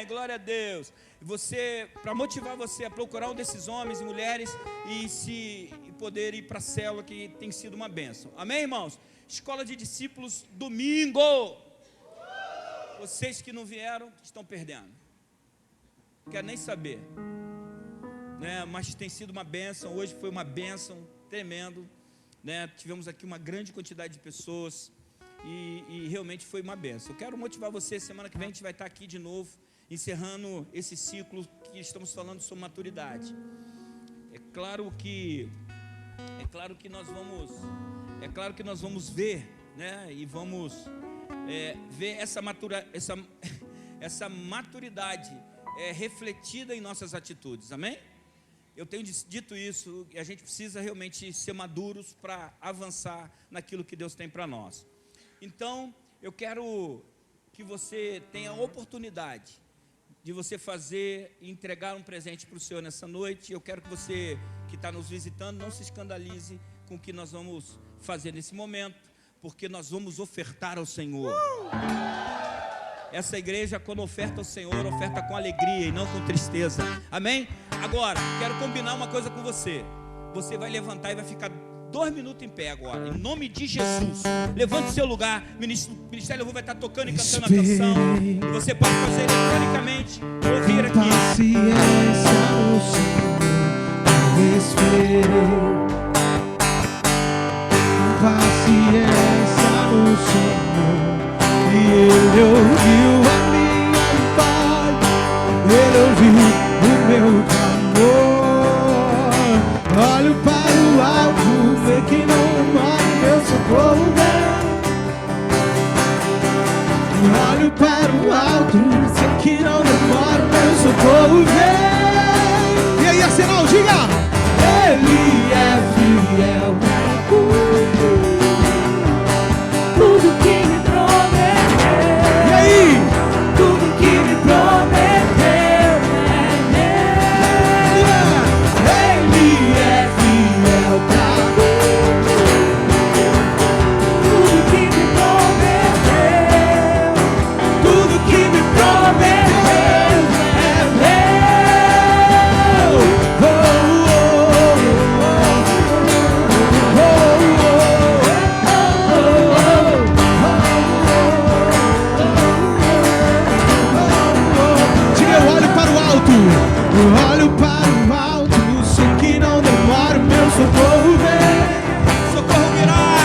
Amém, glória a Deus. Você, para motivar você a procurar um desses homens e mulheres e poder ir para a célula, que tem sido uma bênção. Amém, irmãos? Escola de discípulos, domingo. Vocês que não vieram, estão perdendo. Não quero nem saber, né? Mas tem sido uma bênção. Hoje foi uma bênção tremendo, né? Tivemos aqui uma grande quantidade de pessoas e realmente foi uma bênção. Eu quero motivar você. Semana que vem a gente vai estar aqui de novo, encerrando esse ciclo que estamos falando sobre maturidade. É claro que nós vamos ver, né? E vamos ver essa maturidade refletida em nossas atitudes. Amém? Eu tenho dito isso, e a gente precisa realmente ser maduros para avançar naquilo que Deus tem para nós. Então, eu quero que você tenha a oportunidade de você fazer e entregar um presente para o Senhor nessa noite. Eu quero que você que está nos visitando não se escandalize com o que nós vamos fazer nesse momento, porque nós vamos ofertar ao Senhor. Essa igreja, quando oferta ao Senhor, oferta com alegria e não com tristeza. Amém? Agora, quero combinar uma coisa com você. Você vai levantar e vai ficar 2 minutos em pé agora, em nome de Jesus. Levante seu lugar. O Ministério Louvor vai estar tocando e cantando a canção. E você pode fazer eletronicamente, ouvir aqui. Paciência no Senhor, eu esperei. Paciência no Senhor, e Ele ouviu a minha voz, Ele ouviu o meu clamor. Olho para o alto, vê que não morre, meu socorro vem. Olho para o alto, sei que não demora, meu socorro vem. E aí, Arsenal, diga! Ele é fiel para tudo que me prometeu. E aí? Tudo que me prometeu é meu. Ele é fiel para tudo que me prometeu. Tudo que me prometeu é meu. Oh, diga, eu olho para o alto. Eu olho para o alto, sei que não demora, meu socorro vem. Socorro virá.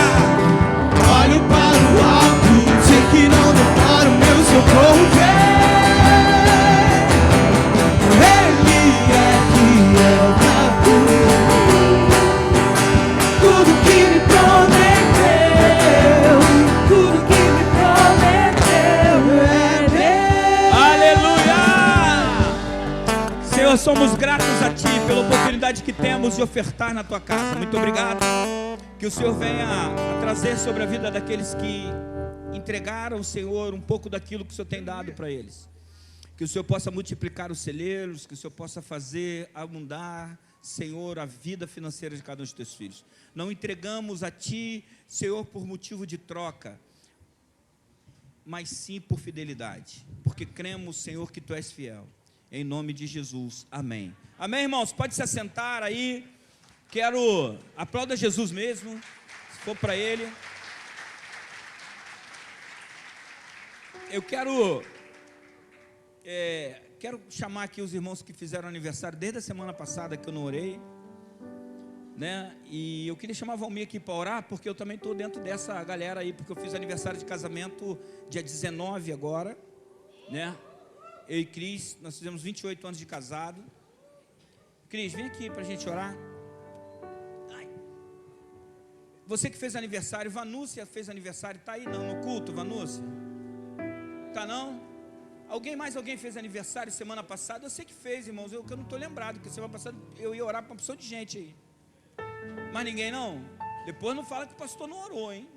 Olho para o alto, sei que não demora, meu socorro vem. Ele é fiel pra tudo que me prometeu. Tudo que me prometeu é meu. Aleluia! Senhor, somos gratos a Ti pela oportunidade que temos de ofertar na Tua casa. Muito obrigado. Que o Senhor venha a trazer sobre a vida daqueles que entregaram ao Senhor um pouco daquilo que o Senhor tem dado para eles. Que o Senhor possa multiplicar os celeiros, que o Senhor possa fazer abundar, Senhor, a vida financeira de cada um dos Teus filhos. Não entregamos a Ti, Senhor, por motivo de troca, mas sim por fidelidade, porque cremos, Senhor, que Tu és fiel. Em nome de Jesus, amém. Amém, irmãos? Pode se assentar aí. Quero, aplauda Jesus mesmo, se for para Ele. Eu quero chamar aqui os irmãos que fizeram aniversário desde a semana passada, que eu não orei, né? E eu queria chamar a Valmir aqui para orar, porque eu também estou dentro dessa galera aí, porque eu fiz aniversário de casamento dia 19 agora, né? Eu e Cris, nós fizemos 28 anos de casado. Cris, vem aqui para a gente orar. Ai. Você que fez aniversário, Vanúcia fez aniversário, está aí não, no culto, Vanúcia? Tá não? Alguém fez aniversário semana passada? Eu sei que fez, irmãos, eu não estou lembrado, porque semana passada eu ia orar para uma pessoa de gente aí. Mas ninguém não? Depois não fala que o pastor não orou, hein?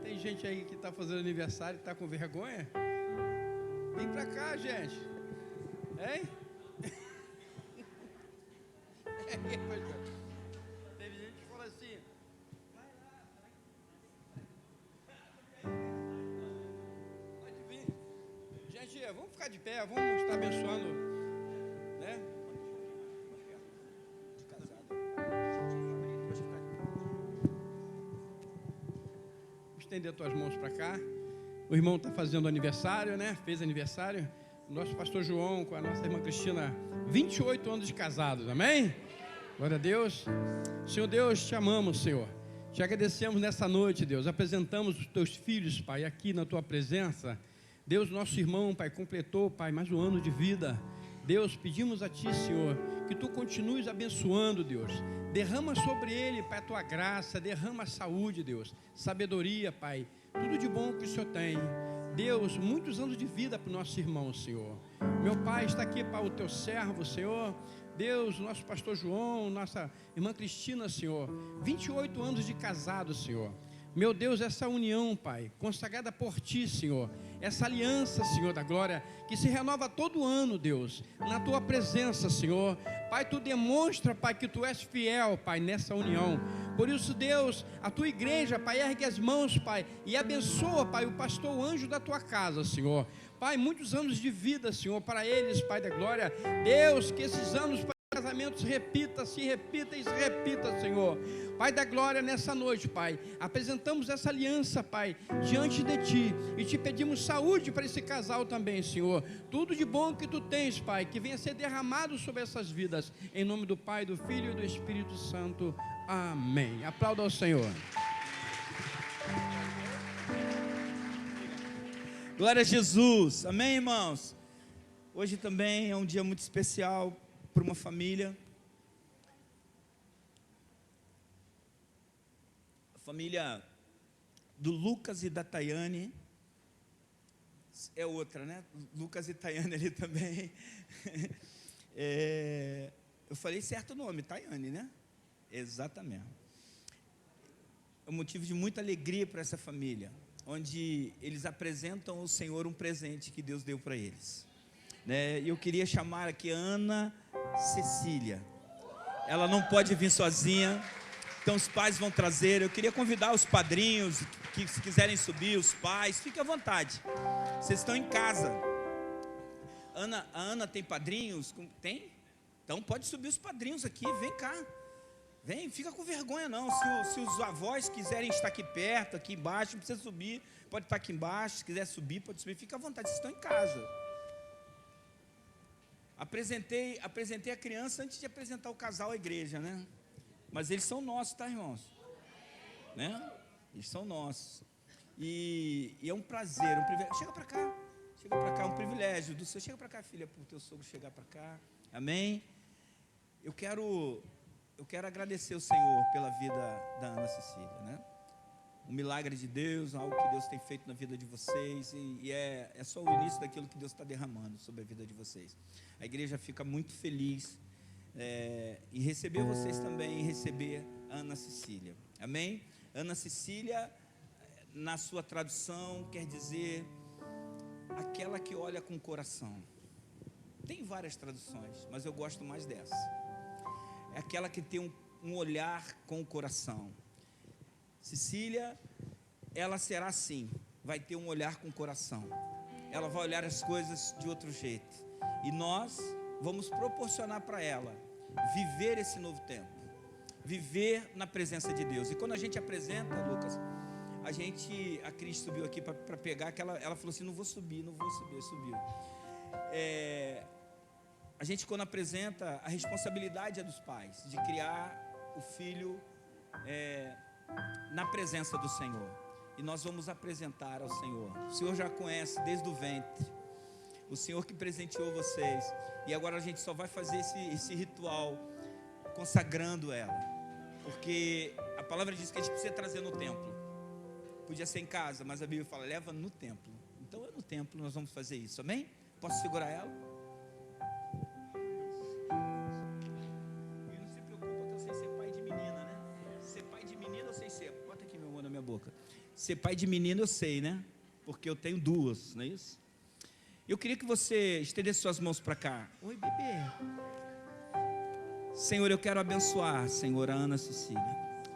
Tem gente aí que está fazendo aniversário e está com vergonha? Vem pra cá, gente. Hein? Teve gente que falou assim: vai lá, ficar de pé, vamos estar abençoando, né? Estender as tuas mãos para cá. O irmão está fazendo aniversário, né? Fez aniversário. O nosso pastor João com a nossa irmã Cristina, 28 anos de casados, amém? Glória a Deus. Senhor Deus, te amamos, Senhor. Te agradecemos nessa noite, Deus. Apresentamos os teus filhos, Pai, aqui na tua presença. Deus, nosso irmão, Pai, completou, Pai, mais um ano de vida. Deus, pedimos a Ti, Senhor, que Tu continues abençoando, Deus. Derrama sobre ele, Pai, a Tua graça, derrama saúde, Deus, sabedoria, Pai, tudo de bom que o Senhor tem. Deus, muitos anos de vida para o nosso irmão, Senhor. Meu Pai, está aqui para o Teu servo, Senhor. Deus, nosso pastor João, nossa irmã Cristina, Senhor. 28 anos de casado, Senhor. Meu Deus, essa união, Pai, consagrada por Ti, Senhor, essa aliança, Senhor da glória, que se renova todo ano, Deus, na Tua presença, Senhor. Pai, Tu demonstra, Pai, que Tu és fiel, Pai, nessa união. Por isso, Deus, a Tua igreja, Pai, ergue as mãos, Pai, e abençoa, Pai, o pastor, o anjo da Tua casa, Senhor. Pai, muitos anos de vida, Senhor, para eles, Pai da glória. Deus, que esses anos, Pai, casamento se repita e se repita, Senhor. Pai da glória, nessa noite, Pai, apresentamos essa aliança, Pai, diante de Ti, e Te pedimos saúde para esse casal também, Senhor. Tudo de bom que Tu tens, Pai, que venha ser derramado sobre essas vidas, em nome do Pai, do Filho e do Espírito Santo. Amém. Aplauda ao Senhor. Glória a Jesus, amém, irmãos? Hoje também é um dia muito especial para uma família. A família do Lucas e da Tayane. É outra, né? Lucas e Tayane ali também. Eu falei certo o nome, Tayane, né? Exatamente. É um motivo de muita alegria para essa família, onde eles apresentam ao Senhor um presente que Deus deu para eles, né? E eu queria chamar aqui a Ana Cecília. Ela não pode vir sozinha, então os pais vão trazer. Eu queria convidar os padrinhos que, se quiserem subir, os pais, fiquem à vontade. Vocês estão em casa. A Ana tem padrinhos? Tem? Então pode subir os padrinhos aqui, vem cá. Vem, fica com vergonha não. Se os avós quiserem estar aqui perto, aqui embaixo, não precisa subir, pode estar aqui embaixo. Se quiser subir, pode subir, fica à vontade, vocês estão em casa. Apresentei a criança antes de apresentar o casal à igreja, né? Mas eles são nossos, tá, irmãos? Né? Eles são nossos. E é um prazer, um privilégio. Chega para cá, é um privilégio do seu. Chega para cá, filha, para o teu sogro chegar para cá. Amém? Eu quero agradecer ao Senhor pela vida da Ana Cecília, né? Um milagre de Deus, algo que Deus tem feito na vida de vocês, e é só o início daquilo que Deus está derramando sobre a vida de vocês. A igreja fica muito feliz em receber vocês também, em receber a Ana Cecília, amém? Ana Cecília, na sua tradução, quer dizer aquela que olha com o coração. Tem várias traduções, mas eu gosto mais dessa. É aquela que tem um olhar com o coração. Cecília, ela será assim, vai ter um olhar com o coração. Ela vai olhar as coisas de outro jeito. E nós vamos proporcionar para ela viver esse novo tempo. Viver na presença de Deus. E quando a gente apresenta, Lucas, a Cris subiu aqui para pegar, que ela falou assim, não vou subir, subiu. A gente, quando apresenta, a responsabilidade é dos pais, de criar o filho na presença do Senhor. E nós vamos apresentar ao Senhor. O Senhor já conhece desde o ventre. O Senhor que presenteou vocês. E agora a gente só vai fazer esse ritual consagrando ela. Porque a palavra diz que a gente precisa trazer no templo. Podia ser em casa, mas a Bíblia fala, leva no templo. Então é no templo nós vamos fazer isso, amém? Posso segurar ela? E não se preocupa que eu sei ser pai de menina, né? Ser pai de menina eu sei ser. Bota aqui meu amor na minha boca. Ser pai de menina eu sei, né? Porque eu tenho duas, não é isso? Eu queria que você estendesse suas mãos para cá. Oi, bebê. Senhor, eu quero abençoar, Senhor, a Ana Cecília.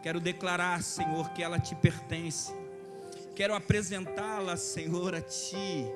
Quero declarar, Senhor, que ela te pertence. Quero apresentá-la, Senhor, a Ti.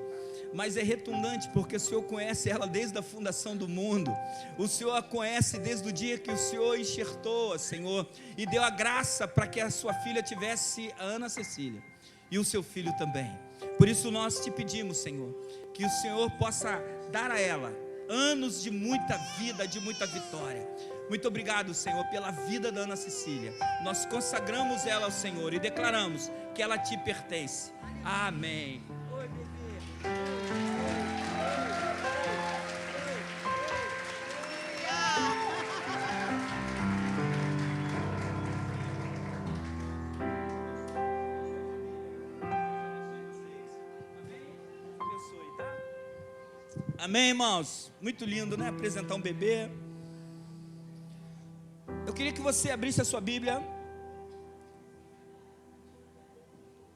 mas é retundante, porque o Senhor conhece ela desde a fundação do mundo. O Senhor a conhece desde o dia que o Senhor enxertou, Senhor, e deu a graça para que a sua filha tivesse a Ana Cecília, e o seu filho também. Por isso nós te pedimos, Senhor, que o Senhor possa dar a ela anos de muita vida, de muita vitória. Muito obrigado, Senhor, pela vida da Ana Cecília. Nós consagramos ela ao Senhor e declaramos que ela te pertence. Amém. Oi, bebê. Amém, irmãos? Muito lindo, né? Apresentar um bebê. Eu queria que você abrisse a sua Bíblia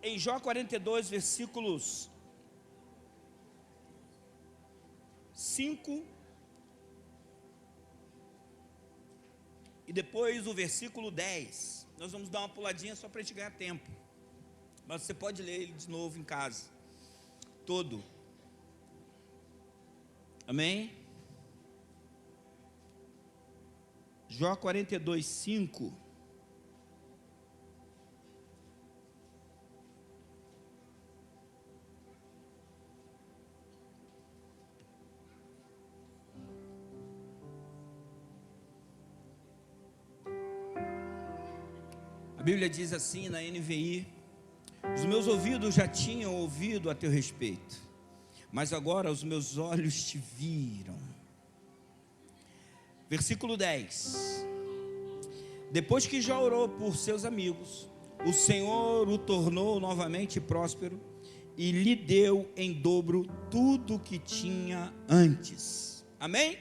em Jó 42, versículos 5 e depois o versículo 10. Nós vamos dar uma puladinha só para a gente ganhar tempo, mas você pode ler ele de novo em casa, todo. Amém? Jó 42, 5. A Bíblia diz assim na NVI: os meus ouvidos já tinham ouvido a teu respeito, mas agora os meus olhos te viram. Versículo 10. Depois que Jó orou por seus amigos, o Senhor o tornou novamente próspero e lhe deu em dobro tudo o que tinha antes. Amém?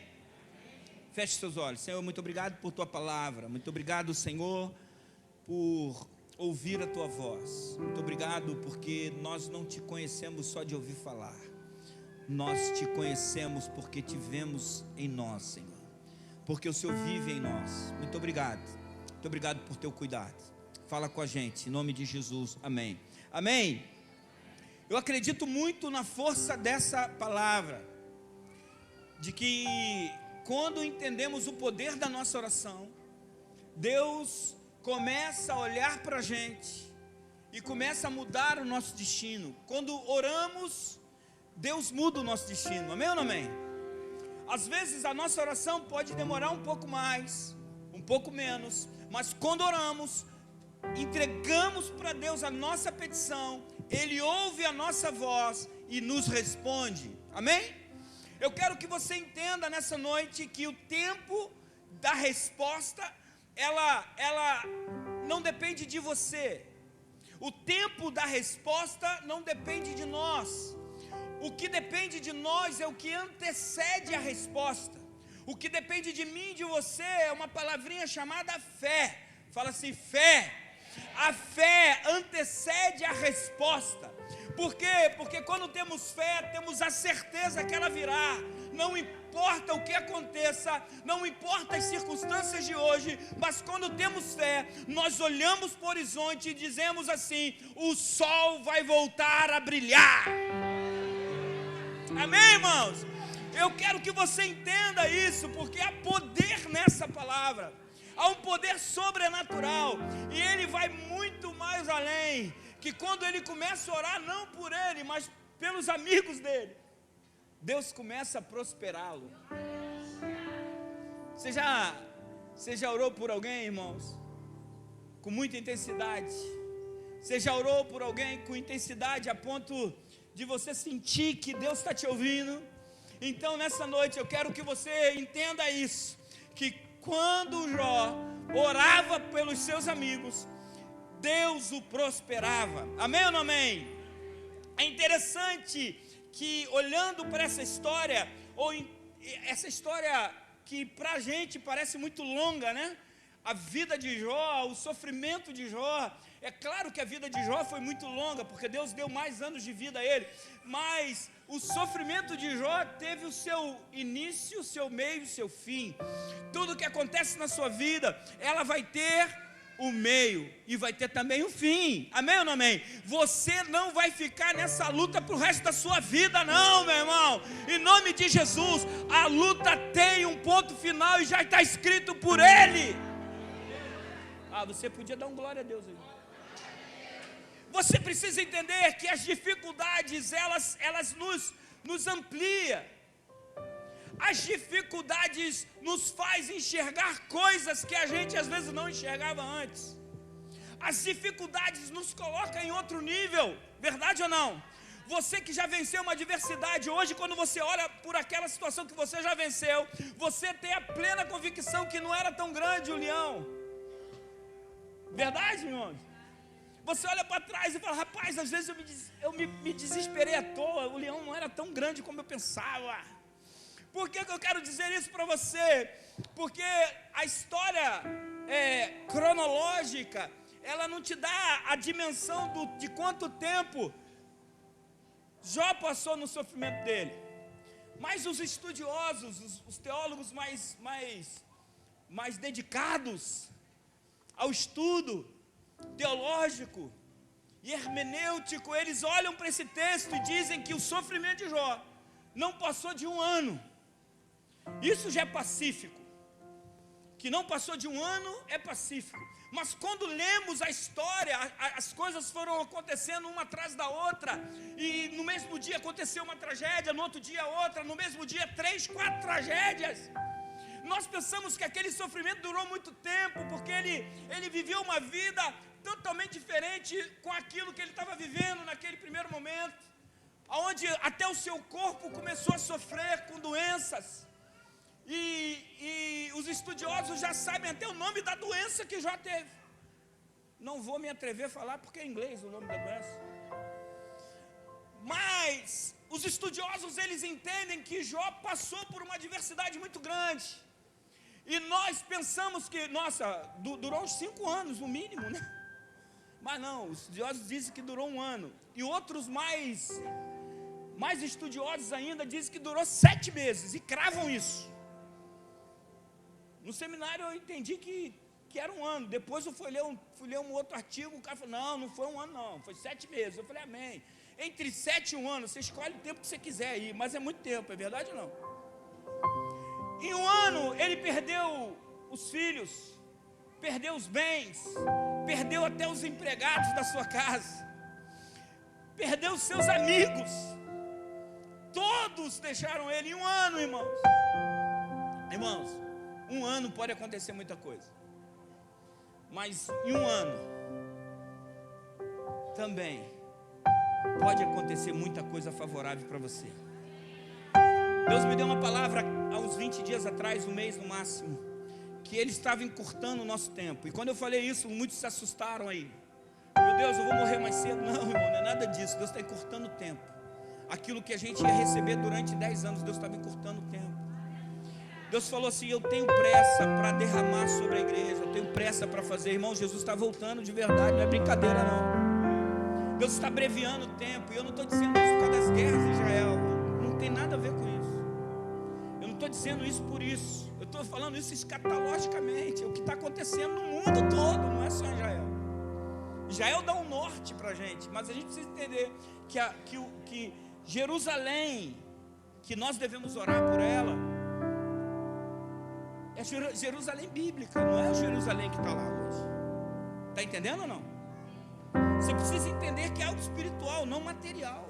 Feche seus olhos. Senhor, muito obrigado por tua palavra. Muito obrigado, Senhor, por ouvir a tua voz. Muito obrigado porque nós não te conhecemos só de ouvir falar. Nós te conhecemos porque te vemos em nós, Senhor, porque o Senhor vive em nós. Muito obrigado por teu cuidado. Fala com a gente, em nome de Jesus, amém. Amém. Eu acredito muito na força dessa palavra, de que quando entendemos o poder da nossa oração, Deus começa a olhar para a gente e começa a mudar o nosso destino. Quando oramos, Deus muda o nosso destino, amém ou não amém? Às vezes a nossa oração pode demorar um pouco mais, um pouco menos, mas quando oramos, entregamos para Deus a nossa petição, Ele ouve a nossa voz e nos responde, amém? Eu quero que você entenda nessa noite que o tempo da resposta, ela não depende de você. O tempo da resposta não depende de nós. O que depende de nós é o que antecede a resposta. O que depende de mim e de você é uma palavrinha chamada fé. Fala assim, fé. A fé antecede a resposta. Por quê? Porque quando temos fé, temos a certeza que ela virá. Não importa o que aconteça, não importa as circunstâncias de hoje, mas quando temos fé, nós olhamos para o horizonte e dizemos assim: o sol vai voltar a brilhar. Amém, irmãos? Eu quero que você entenda isso, porque há poder nessa palavra. Há um poder sobrenatural, e ele vai muito mais além, que quando ele começa a orar, não por ele, mas pelos amigos dele, Deus começa a prosperá-lo. Você já orou por alguém, irmãos, com muita intensidade? Você já orou por alguém com intensidade a ponto de você sentir que Deus está te ouvindo? Então nessa noite eu quero que você entenda isso, que quando Jó orava pelos seus amigos, Deus o prosperava. Amém ou não amém? É interessante que, olhando para essa história, essa história que para a gente parece muito longa, né? A vida de Jó, o sofrimento de Jó. É claro que a vida de Jó foi muito longa, porque Deus deu mais anos de vida a ele, mas o sofrimento de Jó teve o seu início, o seu meio e o seu fim. Tudo que acontece na sua vida, ela vai ter o meio e vai ter também o fim. Amém ou não amém? Você não vai ficar nessa luta para o resto da sua vida, não, meu irmão. Em nome de Jesus, a luta tem um ponto final e já está escrito por Ele. Você podia dar um glória a Deus aí. Você precisa entender que as dificuldades, elas nos ampliam. As dificuldades nos faz enxergar coisas que a gente às vezes não enxergava antes. As dificuldades nos colocam em outro nível, verdade ou não? Você que já venceu uma adversidade, hoje quando você olha por aquela situação que você já venceu, você tem a plena convicção que não era tão grande o leão. Verdade, irmãos? Você olha para trás e fala, rapaz, às vezes eu me desesperei à toa, o leão não era tão grande como eu pensava. Por que eu quero dizer isso para você? Porque a história cronológica, ela não te dá a dimensão de quanto tempo Jó passou no sofrimento dele. Mas os estudiosos, os teólogos mais dedicados ao estudo teológico e hermenêutico, eles olham para esse texto e dizem que o sofrimento de Jó não passou de 1 ano. Isso já é pacífico. Que não passou de 1 ano é pacífico. Mas quando lemos a história, as coisas foram acontecendo uma atrás da outra. E no mesmo dia aconteceu uma tragédia, no outro dia outra, no mesmo dia 3, 4 tragédias. Nós pensamos que aquele sofrimento durou muito tempo, porque ele viveu uma vida totalmente diferente com aquilo que ele estava vivendo naquele primeiro momento, onde até o seu corpo começou a sofrer com doenças. E os estudiosos já sabem até o nome da doença que Jó teve. Não vou me atrever a falar porque é em inglês o nome da doença. Mas os estudiosos, eles entendem que Jó passou por uma adversidade muito grande. E nós pensamos que, durou uns 5 anos no mínimo, né? Mas não, os estudiosos dizem que durou 1 ano. E outros mais estudiosos ainda dizem que durou 7 meses e cravam isso. No seminário eu entendi que era 1 ano. Depois eu fui ler um outro artigo, o cara falou, não foi 1 ano não, foi 7 meses. Eu falei, amém. Entre 7 e 1 ano, você escolhe o tempo que você quiser aí, mas é muito tempo, é verdade ou não? Em 1 ano ele perdeu os filhos, perdeu os bens, perdeu até os empregados da sua casa, perdeu os seus amigos, todos deixaram ele em 1 ano, irmãos. Irmãos, 1 ano pode acontecer muita coisa, mas em 1 ano também pode acontecer muita coisa favorável para você. Deus me deu uma palavra há uns 20 dias atrás, 1 mês no máximo, que Ele estava encurtando o nosso tempo. E quando eu falei isso, muitos se assustaram aí. Meu Deus, eu vou morrer mais cedo. Não, irmão, não é nada disso. Deus está encurtando o tempo. Aquilo que a gente ia receber durante 10 anos, Deus estava encurtando o tempo. Deus falou assim, eu tenho pressa para derramar sobre a igreja, eu tenho pressa para fazer. Irmão, Jesus está voltando de verdade, não é brincadeira não. Deus está abreviando o tempo. E eu não estou dizendo isso por causa das guerras em Israel. Não tem nada a ver com isso. Eu não estou dizendo isso por isso. Eu estou falando isso escatologicamente. É o que está acontecendo no mundo todo, não é só em Israel. Israel dá um norte para a gente, mas a gente precisa entender que Jerusalém, que nós devemos orar por ela, é Jerusalém bíblica, não é o Jerusalém que está lá hoje. Está entendendo ou não? Você precisa entender que é algo espiritual, não material.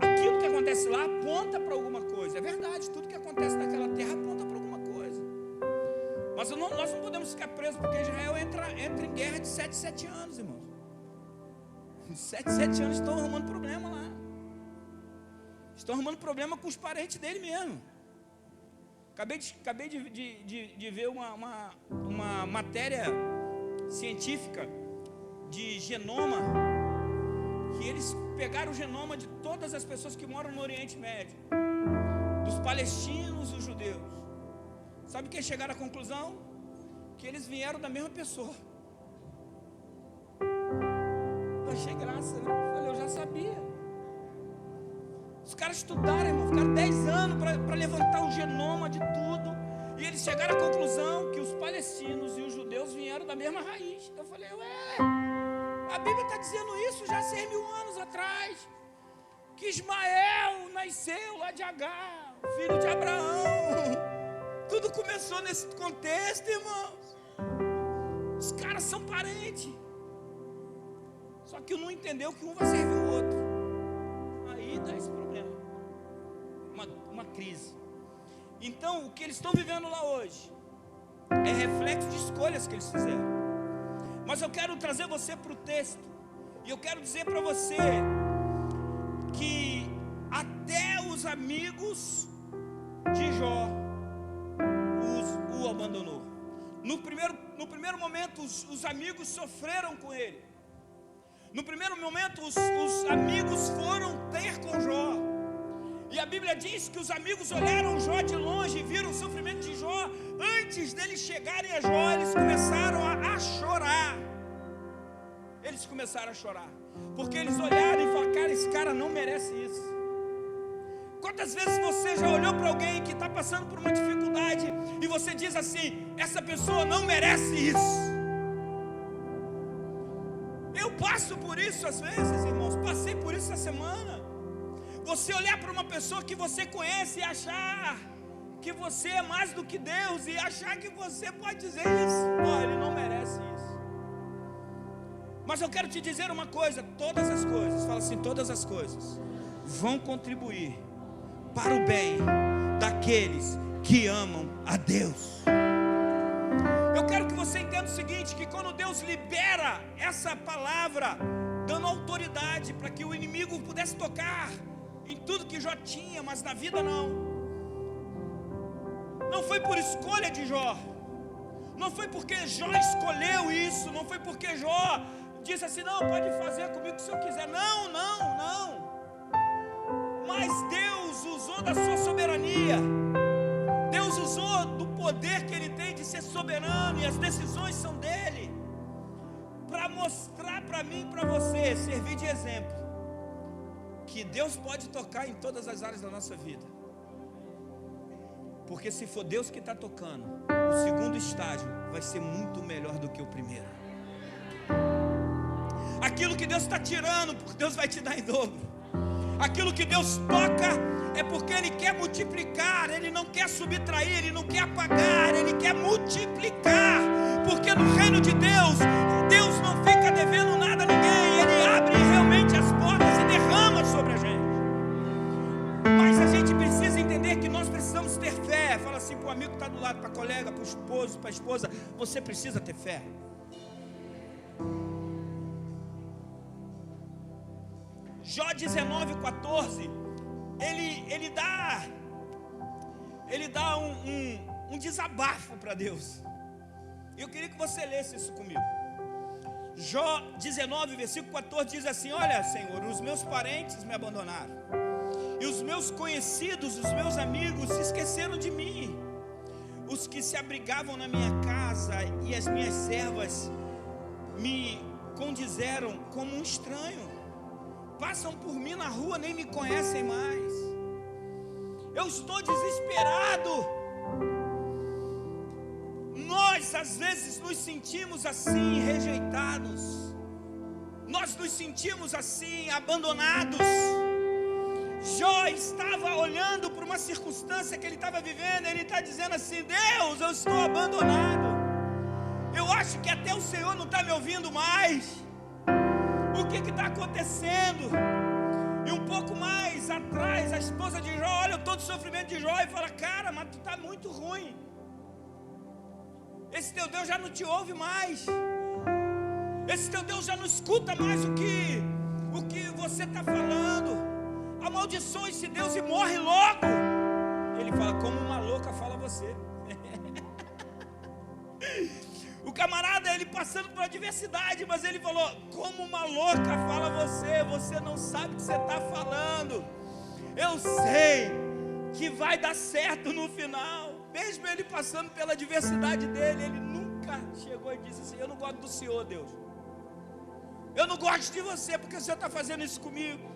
Aquilo que acontece lá aponta para alguma coisa. É verdade, tudo que acontece naquela terra aponta para alguma coisa. Mas nós não podemos ficar presos, porque Israel entra em guerra de 7 em 7 anos, irmãos. 7 em 7 anos estão arrumando problema lá. Estão arrumando problema com os parentes dele mesmo. Acabei de ver uma matéria científica de genoma, que eles pegaram o genoma de todas as pessoas que moram no Oriente Médio, dos palestinos, os judeus. Sabe o que chegaram à conclusão? Que eles vieram da mesma pessoa. Eu achei graça, né? Eu já sabia. Os caras estudaram, irmão, ficaram 10 anos para levantar o genoma de tudo. E eles chegaram à conclusão que os palestinos e os judeus vieram da mesma raiz. Eu falei, a Bíblia está dizendo isso já há 6.000 anos atrás. Que Ismael nasceu lá de Agar, filho de Abraão. Tudo começou nesse contexto, irmãos. Os caras são parentes. Só que um não entendeu que um vai servir o outro. Aí dá esse problema. Uma crise. Então, o que eles estão vivendo lá hoje é reflexo de escolhas que eles fizeram. Mas eu quero trazer você para o texto. E eu quero dizer para você que até os amigos de Jó o abandonou. No primeiro momento, os amigos sofreram com ele. No primeiro momento, os amigos foram ter com Jó. E a Bíblia diz que os amigos olharam Jó de longe e viram o sofrimento de Jó. Antes deles chegarem a Jó, eles começaram a chorar. Eles começaram a chorar, porque eles olharam e falaram, cara, esse cara não merece isso. Quantas vezes você já olhou para alguém que está passando por uma dificuldade e você diz assim, essa pessoa não merece isso? Eu passo por isso às vezes, irmãos, passei por isso essa semana. Você olhar para uma pessoa que você conhece e achar que você é mais do que Deus, e achar que você pode dizer isso, ele não merece isso. Mas eu quero te dizer uma coisa, todas as coisas, fala assim, todas as coisas vão contribuir para o bem daqueles que amam a Deus. Eu quero que você entenda o seguinte, que quando Deus libera essa palavra, dando autoridade para que o inimigo pudesse tocar em tudo que Jó tinha, mas na vida não foi por escolha de Jó, não foi porque Jó escolheu isso, não foi porque Jó disse assim, não, pode fazer comigo se eu quiser, não, mas Deus usou da sua soberania, Deus usou do poder que Ele tem de ser soberano, e as decisões são dEle, para mostrar para mim e para você, servir de exemplo, que Deus pode tocar em todas as áreas da nossa vida. Porque se for Deus que está tocando, o segundo estágio vai ser muito melhor do que o primeiro. Aquilo que Deus está tirando, Deus vai te dar em dobro. Aquilo que Deus toca é porque Ele quer multiplicar, Ele não quer subtrair, Ele não quer apagar, Ele quer multiplicar. Porque no reino de Deus, Deus não fica devendo nada a ninguém, Ele abre realmente as portas e derrama sobre a gente. Mas a gente precisa entender que nós precisamos ter fé. Fala assim para o amigo que está do lado, para a colega, para o esposo, para a esposa, você precisa ter fé. Jó 19:14, ele dá um desabafo para Deus. Eu queria que você lesse isso comigo. Jó 19, versículo 14 diz assim, olha, Senhor, os meus parentes me abandonaram, e os meus conhecidos, os meus amigos se esqueceram de mim. Os que se abrigavam na minha casa e as minhas servas me condizeram como um estranho. Passam por mim na rua, nem me conhecem mais. Eu estou desesperado. Nós às vezes nos sentimos assim, rejeitados. Nós nos sentimos assim, abandonados. Jó estava olhando para uma circunstância que ele estava vivendo. Ele está dizendo assim, Deus, eu estou abandonado. Eu acho que até o Senhor não está me ouvindo mais. O que está acontecendo? E um pouco mais atrás, a esposa de Jó olha todo o sofrimento de Jó e fala, cara, mas tu está muito ruim. Esse teu Deus já não te ouve mais. Esse teu Deus já não escuta mais o que você está falando. Amaldiçoa esse Deus e morre logo. Ele fala, como uma louca fala você. O camarada, ele passando por adversidade, mas ele falou, como uma louca fala você, você não sabe o que você está falando. Eu sei que vai dar certo no final. Mesmo ele passando pela adversidade dele, ele nunca chegou e disse assim, eu não gosto do Senhor, Deus. Eu não gosto de você, porque o Senhor está fazendo isso comigo.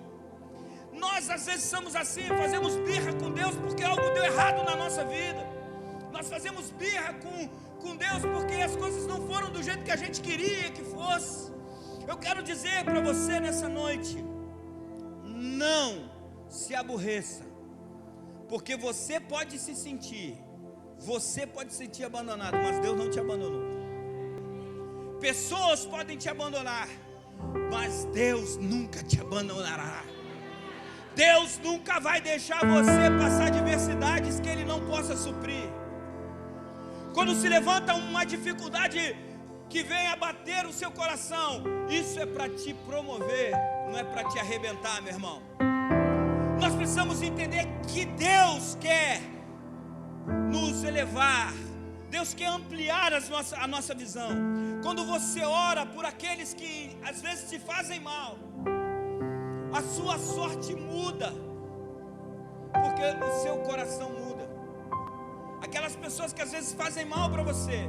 Nós às vezes somos assim, fazemos birra com Deus porque algo deu errado na nossa vida. Nós fazemos birra com Deus porque as coisas não foram do jeito que a gente queria que fosse. Eu quero dizer para você nessa noite: não se aborreça, porque você pode se sentir abandonado, mas Deus não te abandonou. Pessoas podem te abandonar, mas Deus nunca te abandonará. Deus nunca vai deixar você passar adversidades que Ele não possa suprir. Quando se levanta uma dificuldade que vem abater o seu coração, isso é para te promover, não é para te arrebentar, meu irmão. Nós precisamos entender que Deus quer nos elevar, Deus quer ampliar a nossa visão. Quando você ora por aqueles que às vezes te fazem mal, a sua sorte muda, porque o seu coração muda. Aquelas pessoas que às vezes fazem mal para você,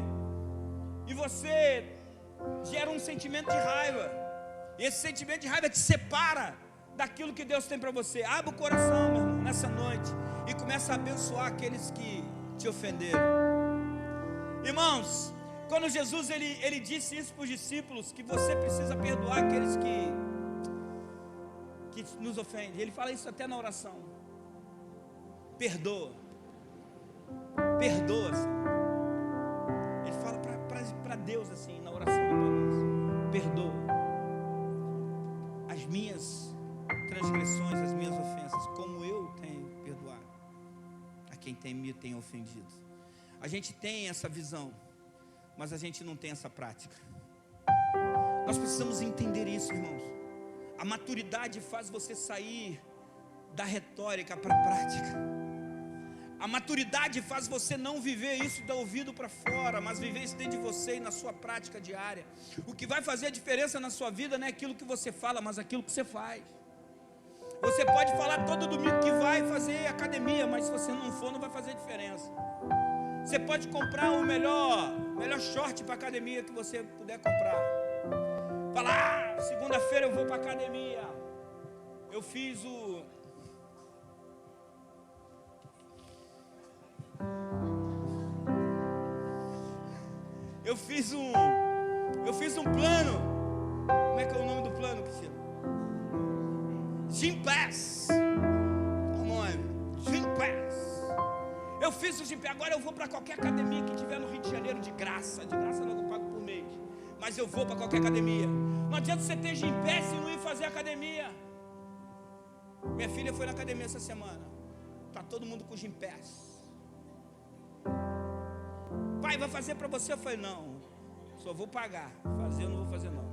e você gera um sentimento de raiva, e esse sentimento de raiva te separa daquilo que Deus tem para você. Abre o coração, meu irmão, nessa noite, e começa a abençoar aqueles que te ofenderam. Irmãos, quando Jesus ele disse isso para os discípulos, que você precisa perdoar aqueles que nos ofendem, ele fala isso até na oração. Perdoa, perdoa-se. Ele fala para Deus assim, na oração do Pai Nosso: perdoa as minhas transgressões, as minhas ofensas, como eu tenho perdoado a quem me tem ofendido. A gente tem essa visão, mas a gente não tem essa prática. Nós precisamos entender isso, irmãos. A maturidade faz você sair da retórica para a prática. A maturidade faz você não viver isso do ouvido para fora, mas viver isso dentro de você e na sua prática diária. O que vai fazer a diferença na sua vida não é aquilo que você fala, mas aquilo que você faz. Você pode falar todo domingo que vai fazer academia, mas se você não for, não vai fazer diferença. Você pode comprar o melhor short para academia que você puder comprar. Falar: segunda-feira eu vou para academia. Eu fiz um plano. Como é que é o nome do plano, Cristina? Gym Pass. Gym Pass. Eu fiz o Gym Pass. Agora eu vou para qualquer academia que tiver no Rio de Janeiro de graça. De graça não, eu pago por mês. Mas eu vou para qualquer academia. Não adianta você ter Gym Pass e não ir fazer academia. Minha filha foi na academia essa semana. Está todo mundo com Gym Pass. Pai, vai fazer para você? Eu falei: não, só vou pagar. Fazer eu não vou fazer não.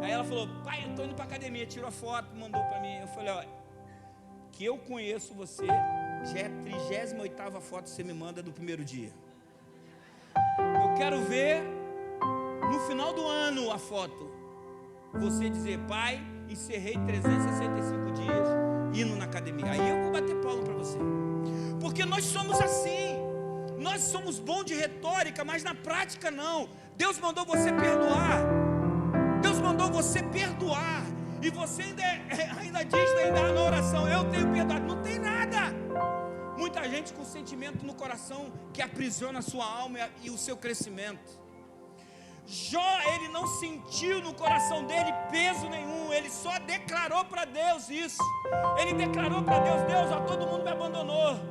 Aí ela falou: pai, eu estou indo para academia. Tirou a foto, mandou para mim. Eu falei: olha, que eu conheço você, já é a 38ª foto que você me manda do primeiro dia. Eu quero ver no final do ano a foto. Você dizer: pai, encerrei 365 dias indo na academia. Aí eu vou bater palma para você. Porque nós somos assim. Nós somos bons de retórica, mas na prática não. Deus mandou você perdoar. Deus mandou você perdoar. E você ainda diz na oração: eu tenho perdoado. Não tem nada. Muita gente com sentimento no coração que aprisiona a sua alma e o seu crescimento. Jó, ele não sentiu no coração dele peso nenhum. Ele só declarou para Deus isso. Ele declarou para Deus: Deus, ó, todo mundo me abandonou.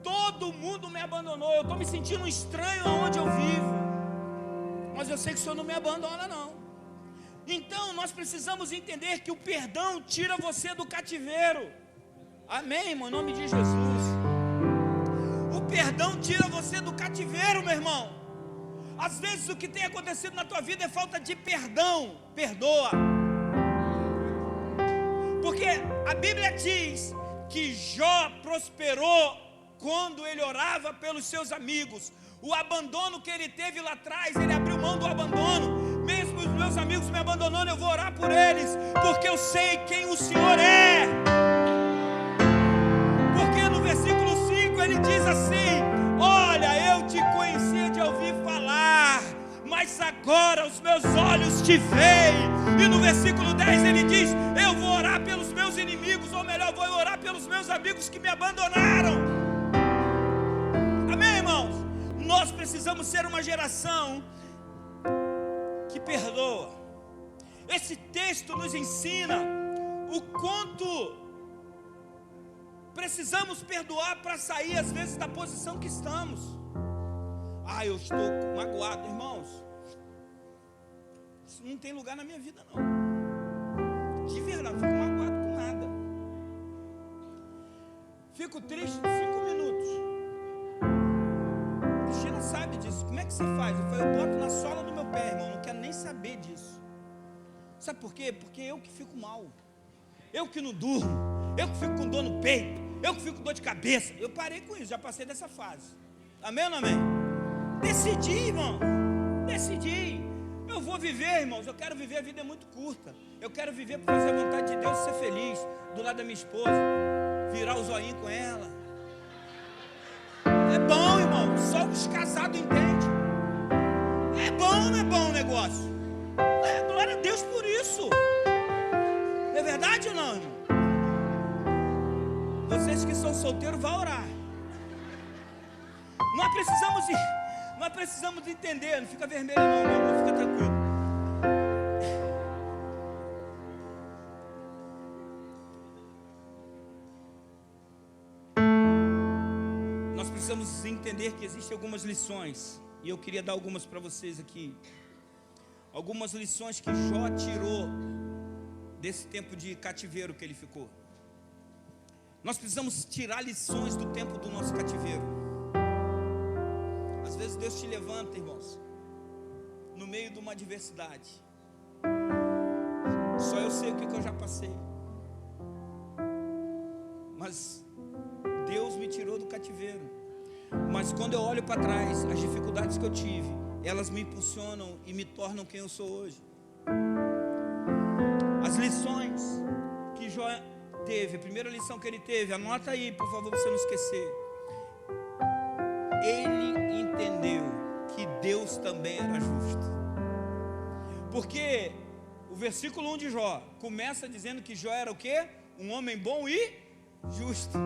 Todo mundo me abandonou. Eu estou me sentindo um estranho onde eu vivo, mas eu sei que o Senhor não me abandona não. Então nós precisamos entender que o perdão tira você do cativeiro. Amém, irmão, em nome de Jesus. O perdão tira você do cativeiro, meu irmão. Às vezes o que tem acontecido na tua vida é falta de perdão. Perdoa. Porque a Bíblia diz que Jó prosperou quando ele orava pelos seus amigos. O abandono que ele teve lá atrás, ele abriu mão do abandono. Mesmo os meus amigos me abandonando, eu vou orar por eles, porque eu sei quem o Senhor é. Porque no versículo 5 ele diz assim: olha, eu te conhecia de ouvir falar, mas agora os meus olhos te veem. E no versículo 10 ele diz: eu vou orar pelos meus inimigos, ou melhor, vou orar pelos meus amigos que me abandonaram. Nós precisamos ser uma geração que perdoa. Esse texto nos ensina o quanto precisamos perdoar para sair às vezes da posição que estamos. Eu estou magoado, irmãos. Isso não tem lugar na minha vida, não. De verdade, não fico magoado com nada. Fico triste 5 minutos. Cristina sabe disso. Como é que você faz? Eu boto na sola do meu pé, irmão. Não quero nem saber disso. Sabe por quê? Porque eu que fico mal. Eu que não durmo. Eu que fico com dor no peito. Eu que fico com dor de cabeça. Eu parei com isso, já passei dessa fase. Amém ou não amém? Decidi, irmão. Decidi. Eu vou viver, irmãos. Eu quero viver, a vida é muito curta. Eu quero viver para fazer a vontade de Deus e ser feliz. Do lado da minha esposa. Virar o zoinho com ela. É bom, irmão. Só os casados entendem. É bom ou não é bom o negócio? Glória a Deus por isso. Não é verdade ou não, irmão? Vocês que são solteiros, vão orar. Nós precisamos entender. Não fica vermelho não, meu amor, fica tranquilo. Nós precisamos entender que existem algumas lições. E eu queria dar algumas para vocês aqui. Algumas lições que Jó tirou desse tempo de cativeiro que ele ficou. Nós precisamos tirar lições do tempo do nosso cativeiro. Às vezes Deus te levanta, irmãos, no meio de uma adversidade. Só eu sei o que eu já passei. Mas Deus me tirou do cativeiro. Mas quando eu olho para trás, as dificuldades que eu tive, elas me impulsionam e me tornam quem eu sou hoje. As lições que Jó teve, a primeira lição que ele teve, anota aí, por favor, para você não esquecer. Ele entendeu que Deus também era justo. Porque o versículo 1 de Jó começa dizendo que Jó era o quê? Um homem bom e justo.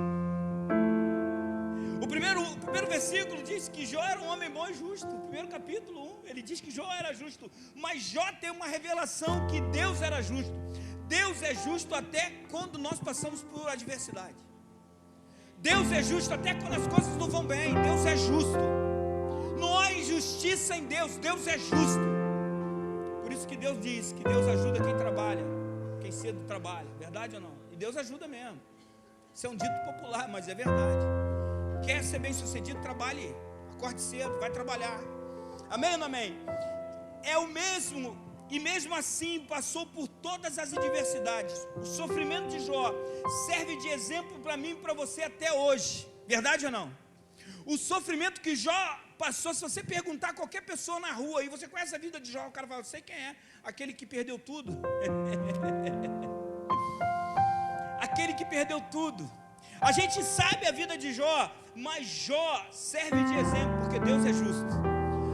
O primeiro versículo diz que Jó era um homem bom e justo. O primeiro capítulo 1, ele diz que Jó era justo. Mas Jó tem uma revelação que Deus era justo. Deus é justo até quando nós passamos por adversidade. Deus é justo até quando as coisas não vão bem. Deus é justo. Não há injustiça em Deus. Deus é justo. Por isso que Deus diz que Deus ajuda quem trabalha, quem cedo trabalha. Verdade ou não? E Deus ajuda mesmo. Isso é um dito popular, mas é verdade. Quer ser bem sucedido, trabalhe. Acorde cedo, vai trabalhar. Amém ou não amém? É o mesmo. E mesmo assim passou por todas as adversidades. O sofrimento de Jó serve de exemplo para mim e para você até hoje. Verdade ou não? O sofrimento que Jó passou, se você perguntar a qualquer pessoa na rua, e você conhece a vida de Jó, o cara fala, eu sei quem é, aquele que perdeu tudo. Aquele que perdeu tudo. A gente sabe a vida de Jó, mas Jó serve de exemplo porque Deus é justo.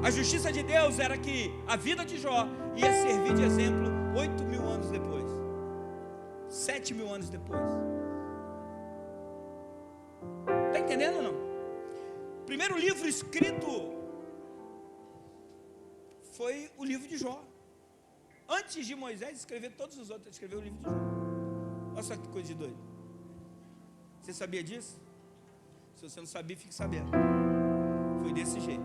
A justiça de Deus era que a vida de Jó ia servir de exemplo 8.000 anos depois, 7.000 anos depois. Está entendendo ou não? O primeiro livro escrito foi o livro de Jó. Antes de Moisés escrever todos os outros, ele escreveu o livro de Jó. Olha só que coisa de doido. Você sabia disso? Se você não sabia, fique sabendo. Foi desse jeito.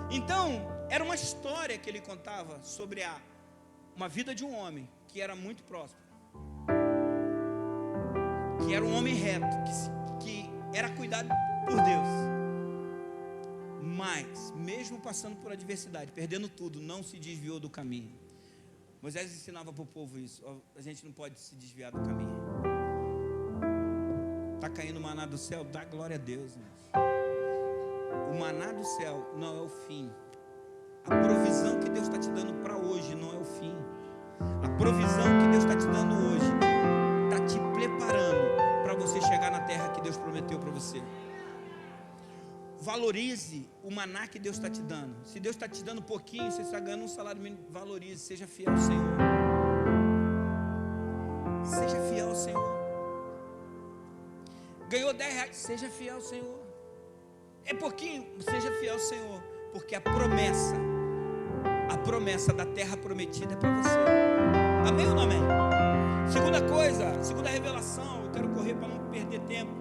Então, era uma história que ele contava sobre uma vida de um homem que era muito próspero, que era um homem reto, que era cuidado por Deus. Mas, mesmo passando por adversidade, perdendo tudo, não se desviou do caminho. Moisés ensinava para o povo isso. A gente não pode se desviar do caminho. Está caindo maná do céu, dá glória a Deus, irmãos. O maná do céu não é o fim. A provisão que Deus está te dando para hoje não é o fim. A provisão que Deus está te dando hoje está te preparando para você chegar na terra que Deus prometeu para você. Valorize o maná que Deus está te dando. Se Deus está te dando pouquinho, você está ganhando um salário mínimo, valorize, seja fiel ao Senhor. Seja fiel ao Senhor. Ganhou R$10, seja fiel ao Senhor. É pouquinho, seja fiel ao Senhor, porque a promessa da terra prometida é para você. Amém ou não amém? Segunda coisa, segunda revelação, eu quero correr para não perder tempo.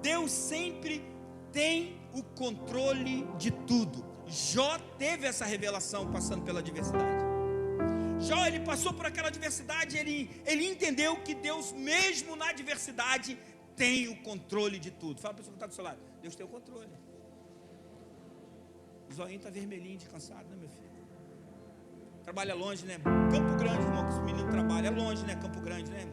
Deus sempre tem o controle de tudo. Jó teve essa revelação passando pela adversidade. Jó, ele passou por aquela adversidade, ele entendeu que Deus, mesmo na adversidade, tem o controle de tudo. Fala para a pessoa que está do seu lado, Deus tem o controle. O zoinho está vermelhinho de cansado, né, meu filho? Trabalha longe, né? Campo Grande, irmão, que os meninos trabalham, é longe, né? Campo Grande, né?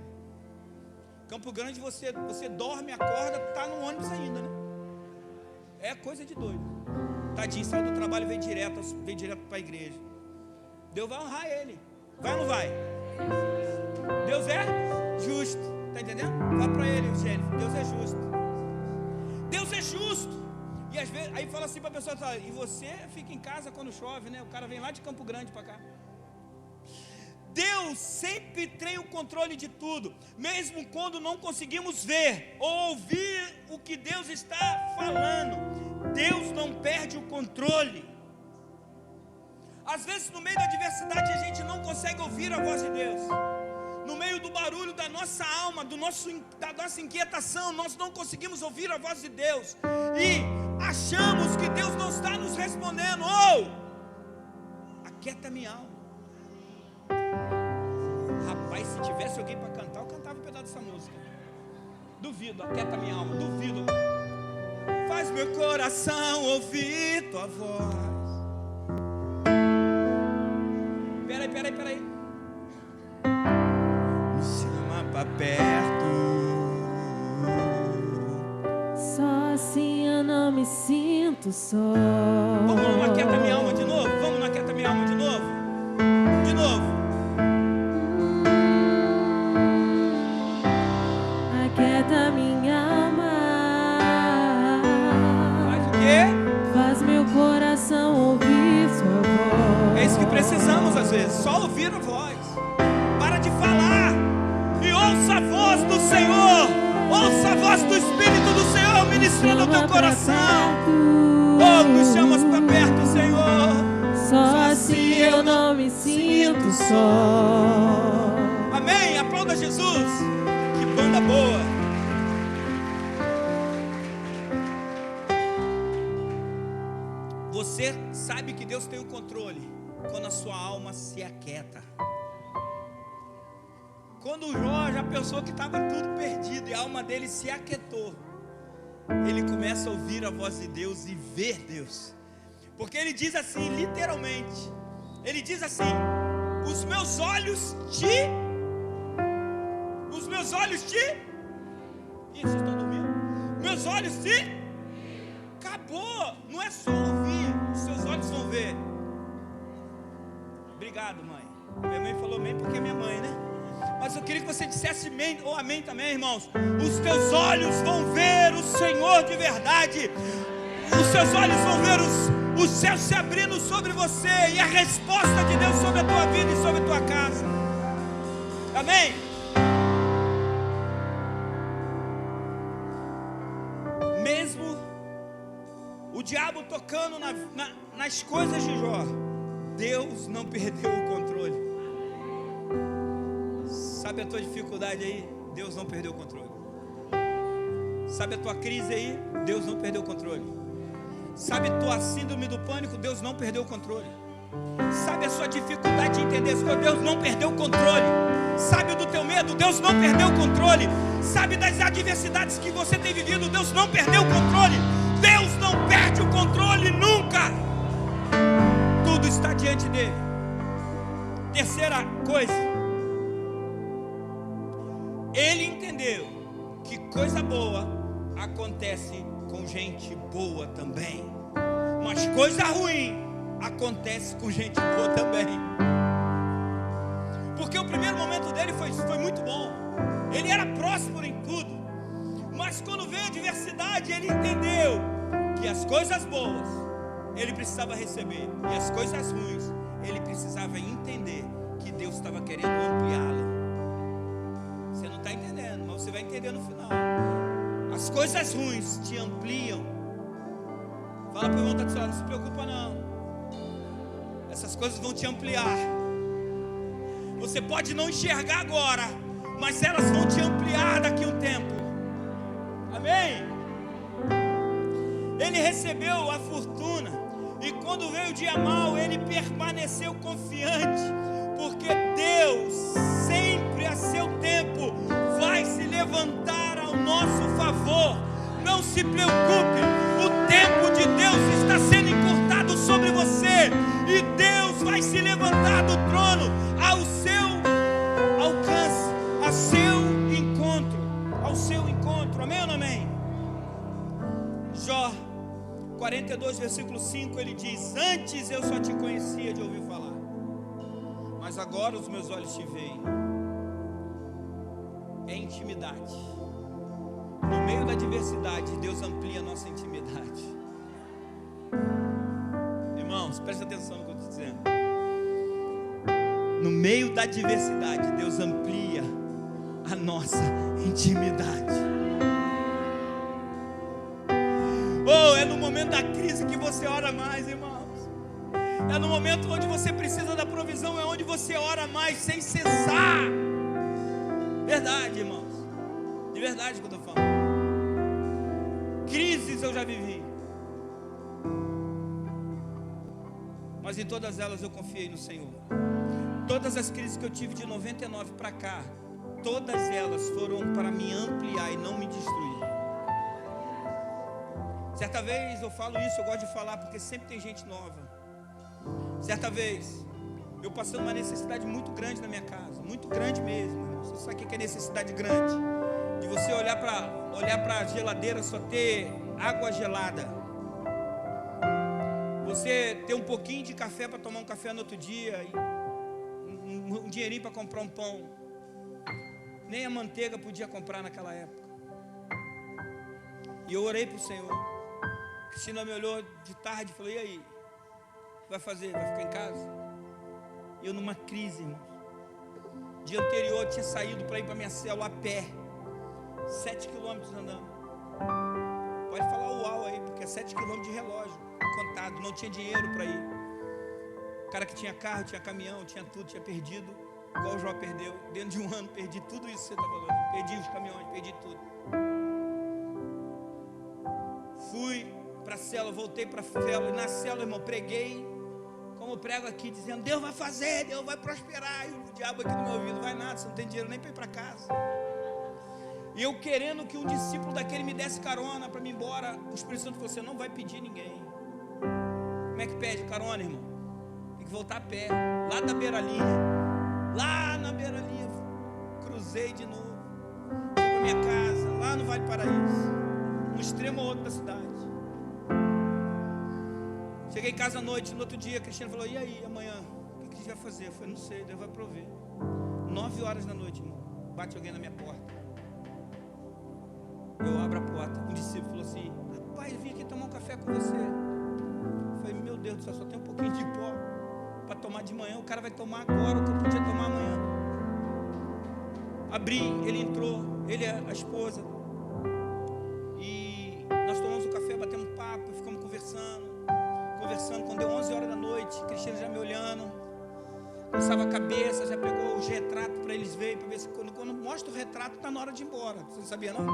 Campo Grande, você dorme, acorda, tá no ônibus ainda, né? É coisa de doido. Tadinho, saiu do trabalho e vem direto para a igreja. Deus vai honrar ele. Vai ou não vai? Deus é justo. Tá entendendo? Fala para ele, Jennifer. Deus é justo. Deus é justo. E às vezes, aí fala assim para a pessoa, e você fica em casa quando chove, né? O cara vem lá de Campo Grande para cá. Deus sempre tem o controle de tudo, mesmo quando não conseguimos ver ou ouvir o que Deus está falando. Deus não perde o controle. Às vezes no meio da adversidade a gente não consegue ouvir a voz de Deus. No meio do barulho da nossa alma, da nossa inquietação, nós não conseguimos ouvir a voz de Deus. E achamos que Deus não está nos respondendo. Aquieta minha alma. Rapaz, se tivesse alguém para cantar, eu cantava um pedaço dessa música. Duvido, aquieta minha alma, duvido. Faz meu coração ouvir tua voz. Peraí. Me chama pra perto. Só assim eu não me sinto só. Vamos no Aquieta Minha Alma de novo? Vamos no Aquieta Minha Alma de novo? De novo. Aquieta minha alma. Faz o quê? Faz meu coração ouvir sua voz. É isso que precisamos às vezes, só ouvir a voz. Para de falar e ouça a voz do Senhor. Ouça a voz do Espírito do Senhor ministrando o teu coração. Nos chamas para perto, Senhor. Só assim eu não me sinto só. Amém? Aplauda Jesus. Que banda boa. Você sabe que Deus tem o controle quando a sua alma se aquieta. Quando o Jó já pensou que estava tudo perdido e a alma dele se aquietou, ele começa a ouvir a voz de Deus e ver Deus. Porque ele diz assim, literalmente, ele diz assim: os meus olhos te... Ih, vocês estão dormindo? Meus olhos te... Acabou, não é só ouvir, os seus olhos vão ver. Obrigado, mãe. Minha mãe falou amém porque é minha mãe, né? Mas eu queria que você dissesse amém, ou amém também, irmãos. Os teus olhos vão ver o Senhor de verdade. Os seus olhos vão ver os céus se abrindo sobre você e a resposta de Deus sobre a tua vida e sobre a tua casa. Amém? Mesmo o diabo tocando nas coisas de Jó, Deus não perdeu o controle. Sabe a tua dificuldade aí? Deus não perdeu o controle. Sabe a tua crise aí? Deus não perdeu o controle. Sabe a tua síndrome do pânico? Deus não perdeu o controle. Sabe a sua dificuldade de entender as coisas? Deus não perdeu o controle. Sabe do teu medo? Deus não perdeu o controle. Sabe das adversidades que você tem vivido? Deus não perdeu o controle. Deus não perde o controle nunca. Tudo está diante dele. Terceira coisa, ele entendeu que coisa boa acontece com gente boa também, mas coisa ruim acontece com gente boa também. Porque o primeiro momento dele foi muito bom. Ele era próspero em tudo, mas quando veio a adversidade, ele entendeu que as coisas boas ele precisava receber, e as coisas ruins ele precisava entender que Deus estava querendo ampliá-la. Você não está entendendo, mas você vai entender no final. As coisas ruins te ampliam Fala para o irmão que está do seu lado, não se preocupa não. Essas coisas vão te ampliar. Você pode não enxergar agora, mas elas vão te ampliar daqui a um tempo. Amém? Ele recebeu a fortuna, e quando veio o dia mau, ele permaneceu confiante, porque Deus, sempre a seu tempo, vai se levantar ao nosso favor. Não se preocupe, o tempo de Deus está sendo encurtado sobre você, e Deus vai se levantar do trono ao seu alcance, ao seu encontro, amém ou não amém? Jó 42, versículo 5, ele diz: antes eu só te conhecia de ouvir falar, mas agora os meus olhos te veem. É intimidade. No meio da diversidade, Deus amplia a nossa intimidade. Irmãos, presta atenção no que eu estou dizendo. No meio da diversidade, Deus amplia a nossa intimidade. Oh, é no momento da crise que você ora mais, irmãos. É no momento onde você precisa da provisão, é onde você ora mais sem cessar. Verdade, irmãos. De verdade que eu estou falando. Crises eu já vivi, mas em todas elas eu confiei no Senhor. Todas as crises que eu tive de 99 para cá, todas elas foram para me ampliar e não me destruir. Certa vez eu falo isso, eu gosto de falar porque sempre tem gente nova. Certa vez eu passei uma necessidade muito grande na minha casa, muito grande mesmo, irmão. Você sabe o que é necessidade grande? De você olhar para a geladeira, só ter água gelada. Você ter um pouquinho de café para tomar um café no outro dia, e um dinheirinho para comprar um pão. Nem a manteiga podia comprar naquela época. E eu orei para o Senhor. Cristina me olhou de tarde e falou: e aí? O que vai fazer? Vai ficar em casa? E eu numa crise, irmãos. Dia anterior eu tinha saído para ir para minha célula a pé. 7 quilômetros andando. Pode falar uau aí, porque é 7 quilômetros de relógio contado. Não tinha dinheiro para ir. O cara que tinha carro, tinha caminhão, tinha tudo, tinha perdido, igual o Jó perdeu. Dentro de um ano perdi tudo isso que você está falando. Perdi os caminhões, perdi tudo. Fui para a célula, voltei para a célula. E na célula, irmão, preguei como prego aqui, dizendo: Deus vai fazer, Deus vai prosperar. E o diabo aqui no meu ouvido: vai nada, você não tem dinheiro nem para ir para casa. E eu querendo que um discípulo daquele me desse carona para me ir embora. O Espírito Santo falou: você não vai pedir ninguém. Como é que pede carona, irmão? Tem que voltar a pé, lá da beira-linha. Lá na beira-linha, cruzei de novo. Fui para minha casa, lá no Vale Paraíso, um extremo ou outro da cidade. Cheguei em casa à noite, no outro dia a Cristina falou: e aí, amanhã? O que a gente vai fazer? Eu falei: não sei, Deus vai prover. 9 horas da noite, irmão, bate alguém na minha porta. Eu abro a porta, um discípulo falou assim: rapaz, vim aqui tomar um café com você. Eu falei: meu Deus do céu, só tem um pouquinho de pó para tomar de manhã. O cara vai tomar agora o que eu podia tomar amanhã. Abri, ele entrou, ele é a esposa. E nós tomamos um café, batemos um papo, ficamos conversando. Quando deu 11 horas da noite, Cristina já me olhando, coçava a cabeça, já pegou os retratos para eles verem, para ver se quando mostra o retrato está na hora de ir embora. Você não sabia não?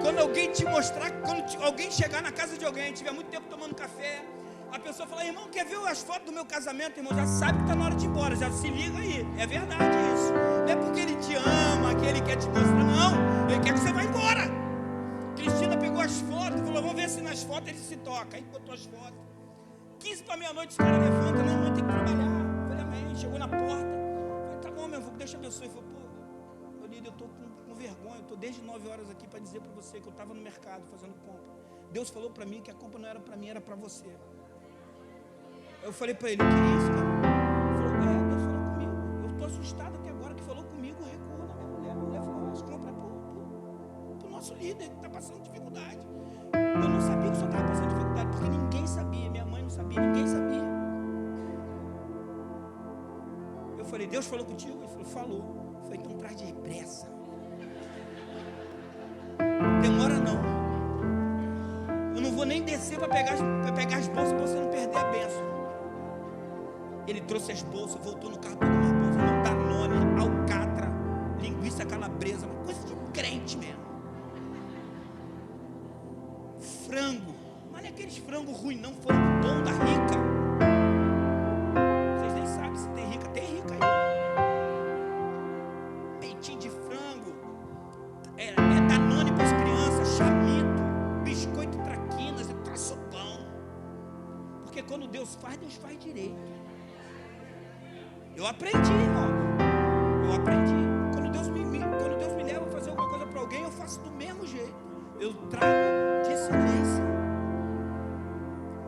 Quando alguém te mostrar, quando alguém chegar na casa de alguém, tiver muito tempo tomando café, a pessoa fala: irmão, quer ver as fotos do meu casamento? Irmão, já sabe que está na hora de ir embora, já se liga aí. É verdade isso. Não é porque ele te ama, que ele quer te mostrar, não. Ele quer que você vá embora. Cristina pegou as fotos e falou: vamos ver se nas fotos ele se toca. Aí botou as fotos. 15 para meia-noite, os caras levantam: não, tem que trabalhar. Eu falei: amém. Chegou na porta. Eu falei: tá bom, meu avô, Deus te abençoe. Ele falou: pô, meu líder, eu estou com vergonha. Eu estou desde 9 horas aqui para dizer para você que eu estava no mercado fazendo compra. Deus falou para mim que a compra não era para mim, era para você. Eu falei para ele: o que é isso, cara? Ele falou: Deus falou comigo. Eu estou assustado até agora, que falou comigo, recuou na minha mulher. A mulher falou: as compras é para o nosso líder que está passando dificuldade. Eu não sabia que o senhor estava passando dificuldade, porque ninguém sabia. Minha mãe não sabia, ninguém sabia. Eu falei: Deus falou contigo? Ele falou: falou. Eu falei: então traz depressa. Demora não. Eu não vou nem descer para pegar as bolsas para você não perder a bênção. Ele trouxe as bolsas, voltou no carro, pegou uma bolsa, não Danone, alcatra, linguiça calabresa, uma coisa de crente mesmo. Frango, mas não é aqueles frangos ruins, não, foi o dom da rica. Vocês nem sabem se tem rica aí. Peitinho de frango, é Danone para as crianças, chamito, biscoito traquinas, é troço bom. Porque quando Deus faz direito. Eu aprendi, irmão. Eu aprendi. Quando Deus me leva a fazer alguma coisa para alguém, eu faço do mesmo jeito. Eu trago de excelência.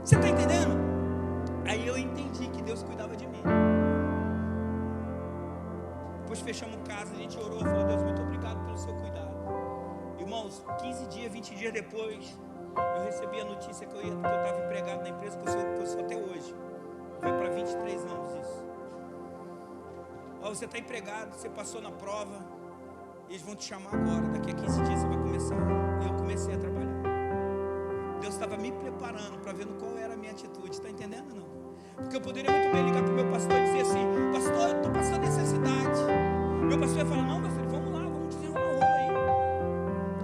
Você está entendendo? Aí eu entendi que Deus cuidava de mim. Depois fechamos casa, a gente orou, falou: Deus, muito obrigado pelo seu cuidado. Irmãos, 15 dias, 20 dias depois, eu recebi a notícia que eu estava empregado na empresa que eu sou até hoje. Foi para 23 anos isso. Ó, você está empregado, você passou na prova, eles vão te chamar agora, daqui a 15 dias você vai começar. Eu comecei a trabalhar. Deus estava me preparando para ver qual era a minha atitude, está entendendo ou não? Porque eu poderia muito bem ligar para o meu pastor e dizer assim: pastor, eu estou passando necessidade. Meu pastor ia falar: não, meu filho, vamos lá, vamos desenrolar o rolo aí.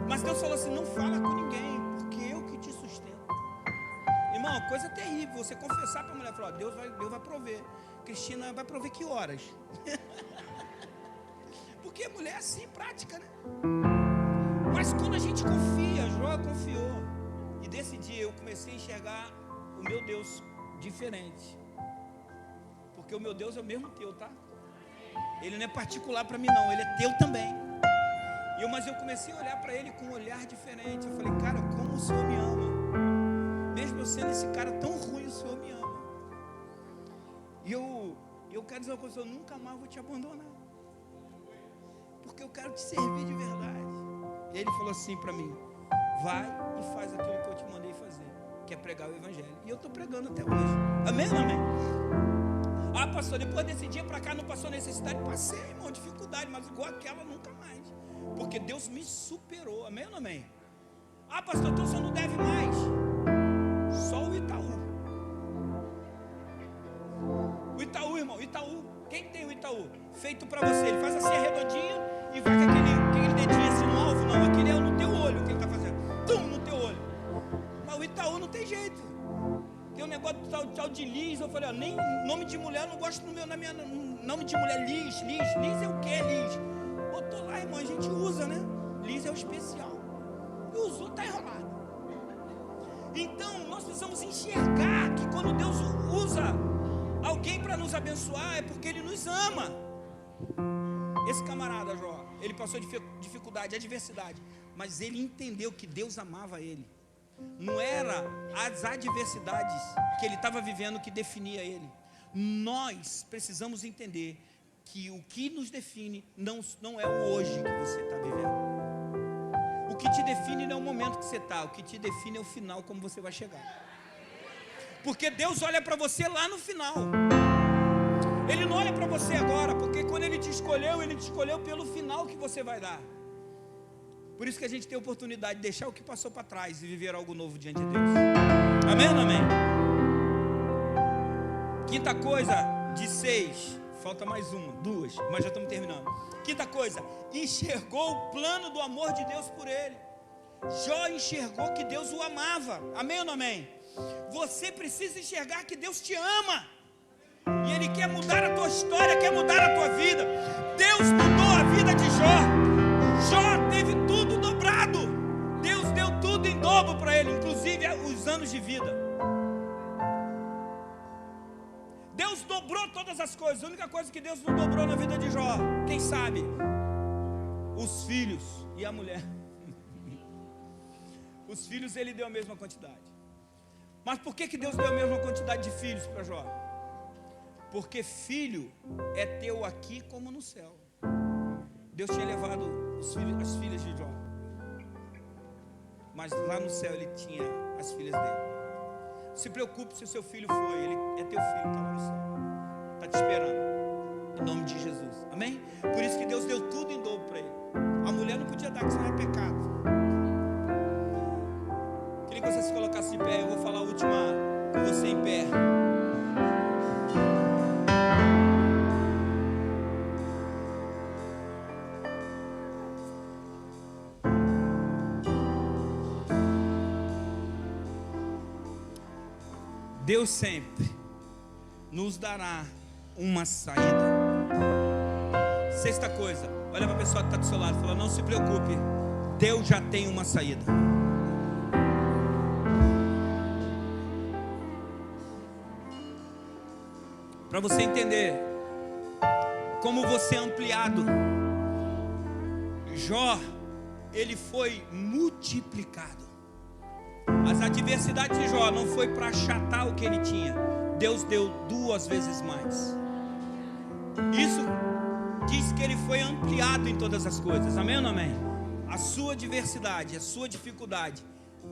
Mas Deus falou assim: não fala com ninguém, porque eu que te sustento. Irmão, coisa terrível, você confessar para a mulher, falar: Deus vai prover. Cristina vai prover que horas? Porque a mulher é assim, prática, né? Mas quando a gente confia, Jó confiou. E desse dia eu comecei a enxergar o meu Deus diferente. Porque o meu Deus é o mesmo teu, tá? Ele não é particular para mim não, ele é teu também. Mas eu comecei a olhar para ele com um olhar diferente. Eu falei: cara, como o Senhor me ama. Mesmo eu sendo esse cara tão ruim, o Senhor me ama. E eu quero dizer uma coisa: eu nunca mais vou te abandonar. Porque eu quero te servir de verdade. E ele falou assim para mim: vai e faz aquilo que eu te mandei fazer, que é pregar o evangelho. E eu estou pregando até hoje. Amém ou não amém? Ah, pastor, depois desse dia para cá não passou necessidade? Passei, irmão, dificuldade, mas igual aquela nunca mais. Porque Deus me superou. Amém ou não amém? Ah, pastor, então você não deve mais. Só o Itaú. O Itaú, irmão, o Itaú. Quem tem o Itaú? Feito para você. Ele faz assim arredondinho e vai com aquele dedinho assim no alvo. Não, aquele é no teu olho que ele está fazendo. Tum, no teu olho. Mas o Itaú não tem jeito. Tem um negócio tal de Liz. Eu falei: ó, nem nome de mulher eu não gosto nome de mulher. Liz. Liz é o que, Liz? Botou lá, irmão, a gente usa, né? Liz é o especial. E usou, está enrolado. Então nós precisamos enxergar que quando Deus usa alguém para nos abençoar, é porque Ele nos ama. Esse camarada Jó, ele passou dificuldade, adversidade, mas ele entendeu que Deus amava ele. Não era as adversidades que ele estava vivendo que definia ele. Nós precisamos entender que o que nos define não é o hoje que você está vivendo. O que te define não é o momento que você está, o que te define é o final, como você vai chegar. Porque Deus olha para você lá no final. Ele não olha para você agora, porque quando Ele te escolheu pelo final que você vai dar. Por isso que a gente tem a oportunidade de deixar o que passou para trás e viver algo novo diante de Deus. Amém ou não amém? Quinta coisa, de 6, falta mais duas, mas já estamos terminando. Quinta coisa, enxergou o plano do amor de Deus por ele. Jó enxergou que Deus o amava. Amém ou não amém? Você precisa enxergar que Deus te ama. E Ele quer mudar a tua história, quer mudar a tua vida. Deus mudou a vida de Jó. Jó teve tudo dobrado. Deus deu tudo em dobro para ele, inclusive os anos de vida. Deus dobrou todas as coisas. A única coisa que Deus não dobrou na vida de Jó, quem sabe? Os filhos e a mulher. Os filhos Ele deu a mesma quantidade. Mas por que Deus deu a mesma quantidade de filhos para Jó? Porque filho é teu aqui como no céu. Deus tinha levado as filhas de Jó, mas lá no céu Ele tinha as filhas dele. Se preocupe se o seu filho foi, ele é teu filho, está lá no céu, está te esperando, em nome de Jesus, amém? Por isso que Deus deu tudo em dobro para ele. A mulher não podia dar, que senão era pecado. queria que você se colocasse de pé. Eu vou falar a última com você em pé. Deus sempre nos dará uma saída. Sexta coisa, olha para a pessoa que está do seu lado e fala: não se preocupe, Deus já tem uma saída. Para você entender como você é ampliado, Jó, ele foi multiplicado. As adversidades de Jó não foi para achatar o que ele tinha. Deus deu 2 vezes mais. Isso diz que ele foi ampliado em todas as coisas. Amém ou não amém? A sua adversidade, a sua dificuldade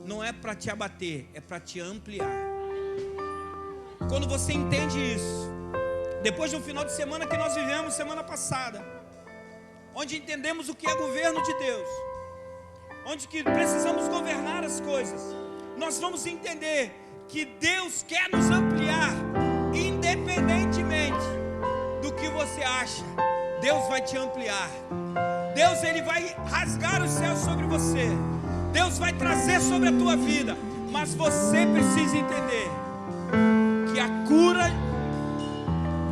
não é para te abater, é para te ampliar. Quando você entende isso, depois de um final de semana que nós vivemos semana passada, onde entendemos o que é governo de Deus, onde que precisamos governar as coisas, nós vamos entender que Deus quer nos ampliar, independentemente do que você acha. Deus vai te ampliar. Deus, ele vai rasgar os céus sobre você. Deus vai trazer sobre a tua vida. Mas você precisa entender que a cura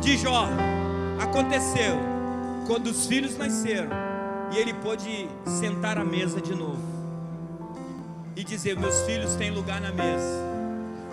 de Jó aconteceu quando os filhos nasceram e ele pôde sentar à mesa de novo e dizer: meus filhos têm lugar na mesa,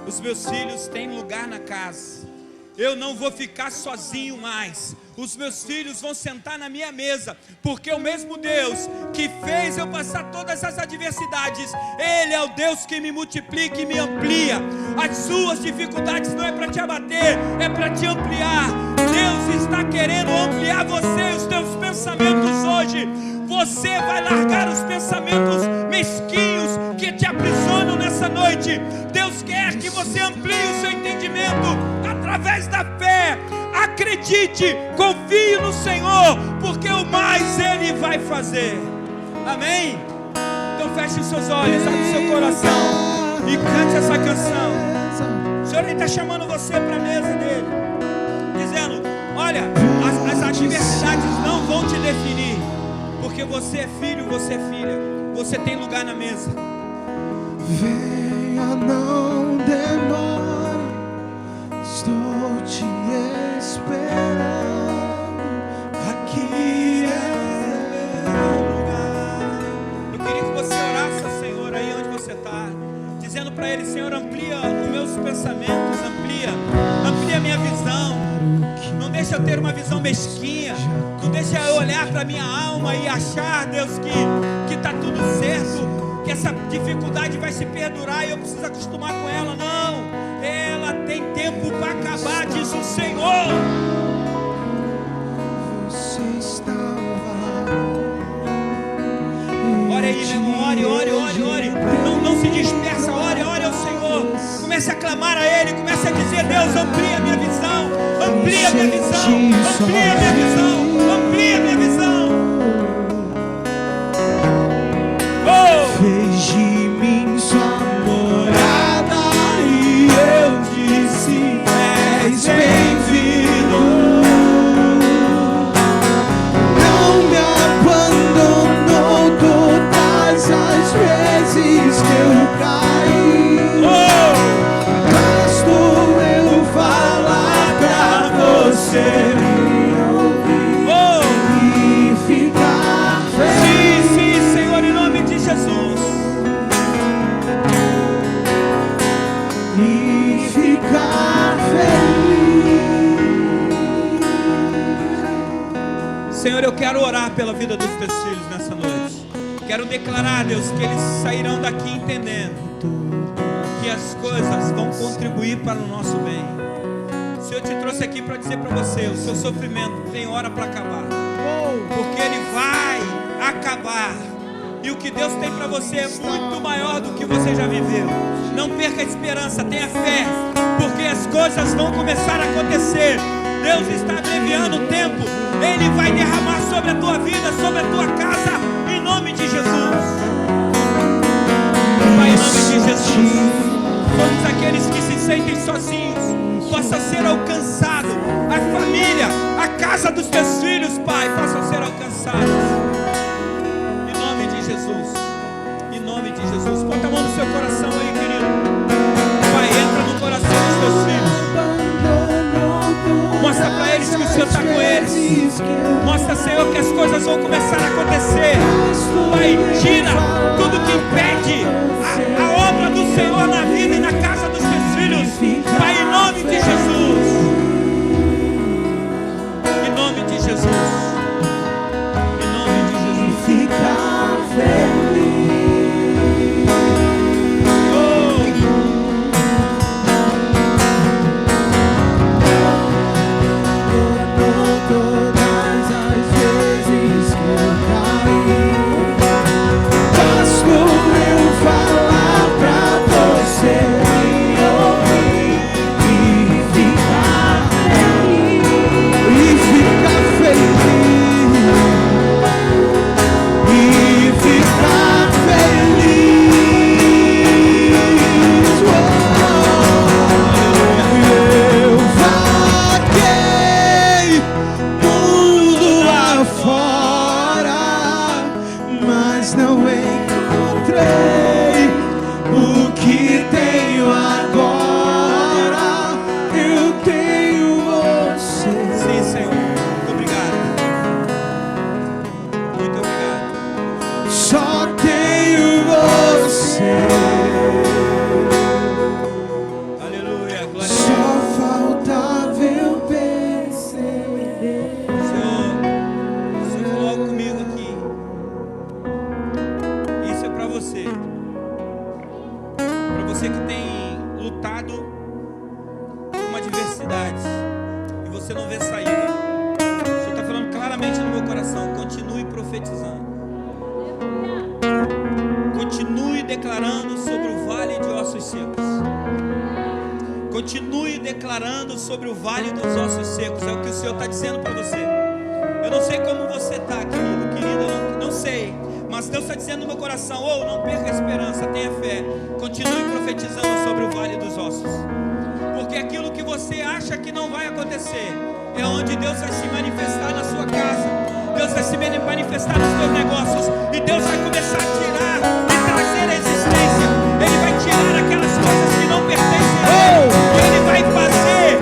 os meus filhos têm lugar na casa. Eu não vou ficar sozinho mais. Os meus filhos vão sentar na minha mesa, porque o mesmo Deus que fez eu passar todas as adversidades, Ele é o Deus que me multiplica e me amplia. As suas dificuldades não é para te abater, é para te ampliar. Deus está querendo ampliar você e os teus pensamentos hoje. Você vai largar os pensamentos mesquinhos que te aprisionam nessa noite. Deus quer que você amplie o seu entendimento através da fé. Acredite, confie no Senhor, porque o mais Ele vai fazer. Amém? Então feche os seus olhos, abre o seu coração e cante essa canção. O Senhor está chamando você para a mesa dele, dizendo: olha, as adversidades não vão te definir, porque você é filho, você é filha, você tem lugar na mesa. Venha, não demore, estou te esperando. Aqui é meu lugar. Eu queria que você orasse ao Senhor aí onde você está, dizendo para Ele: Senhor, amplia os meus pensamentos, amplia a minha visão. Não deixa eu ter uma visão mesquinha. Não deixa eu olhar para a minha alma e achar, Deus, que está tudo certo, que essa dificuldade vai se perdurar e eu preciso acostumar com ela. Não, ela tem tempo para acabar, diz o Senhor. Você estava. Ore aí, meu irmão, ore. Não se dispersa, ore ao Senhor. Comece a clamar a Ele, comece a dizer: Deus, amplia a minha visão, amplia a minha visão, amplia a minha visão, amplia a minha visão. Oh! Fez de mim sua morada e eu disse: és bem-vindo. Não me abandonou todas as vezes que eu caí. Bastou eu falar pra você me ouvir e ficar feliz. Sim, Senhor, em nome de Jesus. E ficar feliz. Senhor, eu quero orar pela vida dos teus filhos nessa noite. Quero declarar, Deus, que eles sairão daqui entendendo que as coisas vão contribuir para o nosso bem. O Senhor te trouxe aqui para dizer para você: o seu sofrimento tem hora para acabar, porque ele vai acabar. E o que Deus tem para você é muito maior do que você já viveu. Não perca a esperança, tenha fé, porque as coisas vão começar a acontecer. Deus está abreviando o tempo. Ele vai derramar sobre a tua vida, sobre a tua casa, em nome de Jesus. Pai, em nome de Jesus. sozinhos possa ser alcançado. A família, a casa dos teus filhos, Pai, possam ser alcançados. Em nome de Jesus. Em nome de Jesus. Bota a mão no seu coração aí, querido. Pai, entra no coração dos teus filhos. Mostra para eles que o Senhor está com eles. Mostra, Senhor, que as coisas vão começar a acontecer. Pai, tira tudo que impede a obra do Senhor na vida e na casa dos teus filhos. Pai, em nome de Jesus. Em nome de Jesus. Em nome de Jesus. Ficar feliz. Continue declarando sobre o vale dos ossos secos. É o que o Senhor está dizendo para você. Eu não sei como você está, querido, querida, eu não sei. Mas Deus está dizendo no meu coração: oh, não perca a esperança, tenha fé. Continue profetizando sobre o vale dos ossos. Porque aquilo que você acha que não vai acontecer é onde Deus vai se manifestar na sua casa. Deus vai se manifestar nos seus negócios. E Deus vai começar a tirar e trazer a existência. Ele vai tirar aquelas coisas que não pertencem a Ele. E Ele vai fazer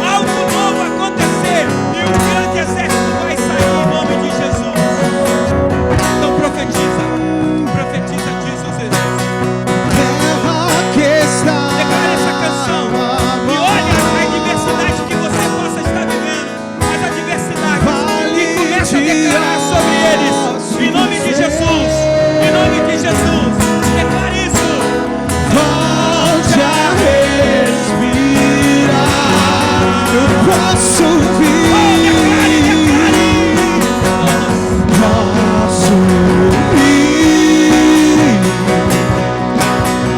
algo novo acontecer. E um grande exército vai sair em nome de Jesus. Então profetiza, diz os exércitos. Declare essa canção. E olha a adversidade que você possa estar vivendo. As adversidades. E começa a declarar sobre eles. Em nome de Jesus. Em nome de Jesus. Declare isso. Volte a respirar. Eu posso ouvir. Posso ouvir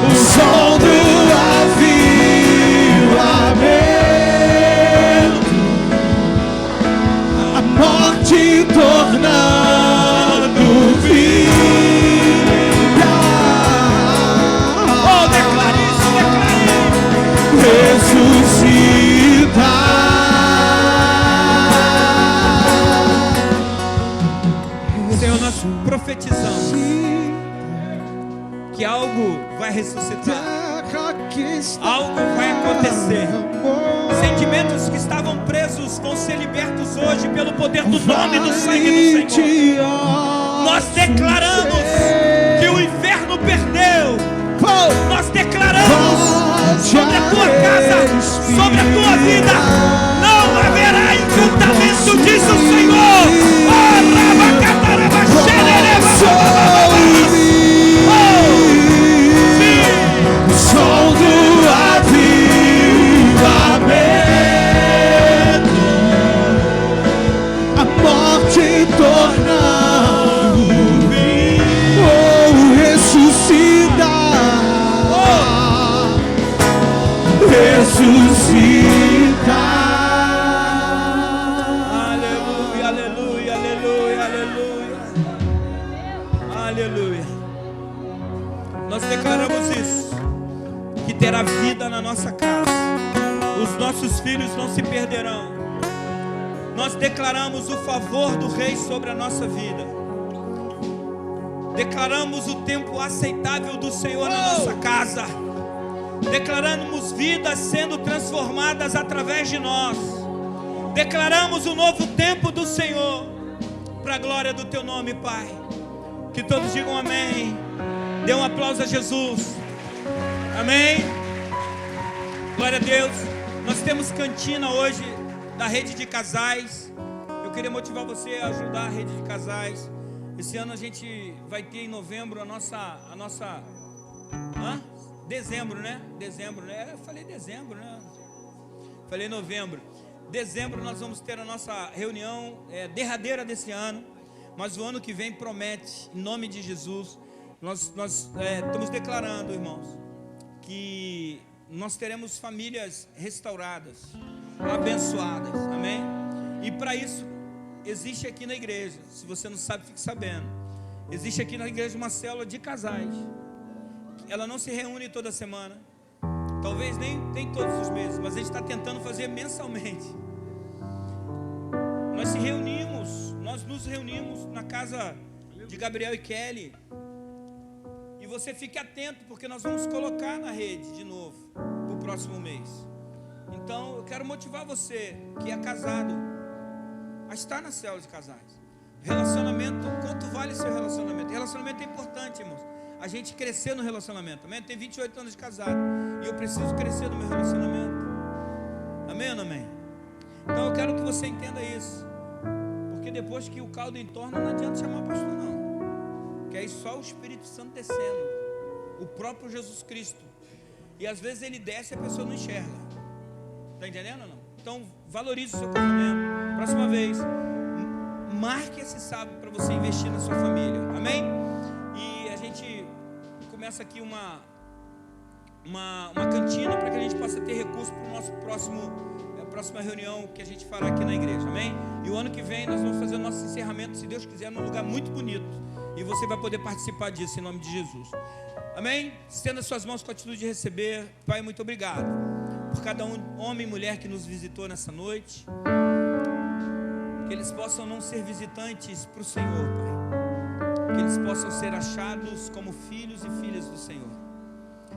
o som do avivamento, a morte tornando vida. Oh, declare isso, declare. Ressuscitar. Senhor, nós profetizamos que algo vai ressuscitar. Algo vai acontecer. Sentimentos que estavam presos vão ser libertos hoje pelo poder do nome e do sangue do Senhor. Nós declaramos que o inferno perdeu. Nós declaramos sobre a tua casa, sobre a tua vida, não haverá encantamento, diz o Senhor. O som do avivamento, a morte tornando vida. Oh, ressuscitar. Ressuscitar. Aleluia, aleluia, aleluia, aleluia. Aleluia. Nós declaramos isso, que terá vida na nossa casa. Os nossos filhos não se perderão. Nós declaramos o favor do Rei sobre a nossa vida. Declaramos o tempo aceitável do Senhor na nossa casa. Declaramos vidas sendo transformadas através de nós. Declaramos o novo tempo do Senhor, para a glória do Teu nome, Pai. Que todos digam amém. Dê um aplauso a Jesus. Amém. Glória a Deus. Nós temos cantina hoje da Rede de Casais. Eu queria motivar você a ajudar a Rede de Casais. Esse ano a gente vai ter em novembro a nossa dezembro, né? Eu falei dezembro, né? Falei novembro. Dezembro nós vamos ter a nossa reunião derradeira desse ano. Mas o ano que vem promete, em nome de Jesus. Nós estamos declarando, irmãos, que nós teremos famílias restauradas, abençoadas, amém? E para isso, existe aqui na igreja, se você não sabe, fique sabendo, existe aqui na igreja uma célula de casais. Ela não se reúne toda semana, talvez nem todos os meses, mas a gente está tentando fazer mensalmente. Nós nos reunimos na casa de Gabriel e Kelly. E você fique atento, porque nós vamos colocar na rede de novo no próximo mês. Então eu quero motivar você que é casado a estar na célula de casais. Relacionamento, quanto vale seu relacionamento? Relacionamento é importante, irmãos. A gente crescer no relacionamento, amém? Eu tenho 28 anos de casado e eu preciso crescer no meu relacionamento. Amém ou não amém? Então eu quero que você entenda isso, porque depois que o caldo entorna, não adianta chamar pastor não, que aí só o Espírito Santo descendo, o próprio Jesus Cristo. E às vezes ele desce e a pessoa não enxerga. Está entendendo ou não? Então valorize o seu casamento. Próxima vez, marque esse sábado para você investir na sua família. Amém? E a gente começa aqui uma cantina para que a gente possa ter recurso para o nosso próxima reunião que a gente fará aqui na igreja. Amém? E o ano que vem nós vamos fazer o nosso encerramento, se Deus quiser, num lugar muito bonito. E você vai poder participar disso em nome de Jesus. Amém? Estenda suas mãos com a atitude de receber. Pai, muito obrigado por cada homem e mulher que nos visitou nessa noite. Que eles possam não ser visitantes para o Senhor, Pai. Que eles possam ser achados como filhos e filhas do Senhor.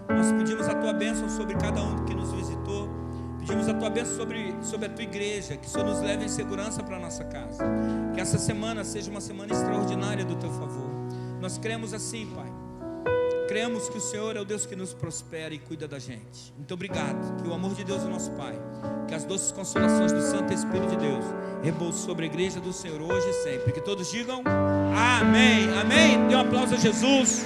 Nós pedimos a Tua bênção sobre cada um que nos visitou. Pedimos a Tua bênção sobre a Tua igreja. Que o Senhor nos leve em segurança para a nossa casa. Que essa semana seja uma semana extraordinária do Teu favor. Nós cremos assim, Pai. Cremos que o Senhor é o Deus que nos prospera e cuida da gente. Muito obrigado. Que o amor de Deus, o nosso Pai, que as doces consolações do Santo Espírito de Deus repouse sobre a igreja do Senhor hoje e sempre. Que todos digam amém. Amém. Dê um aplauso a Jesus.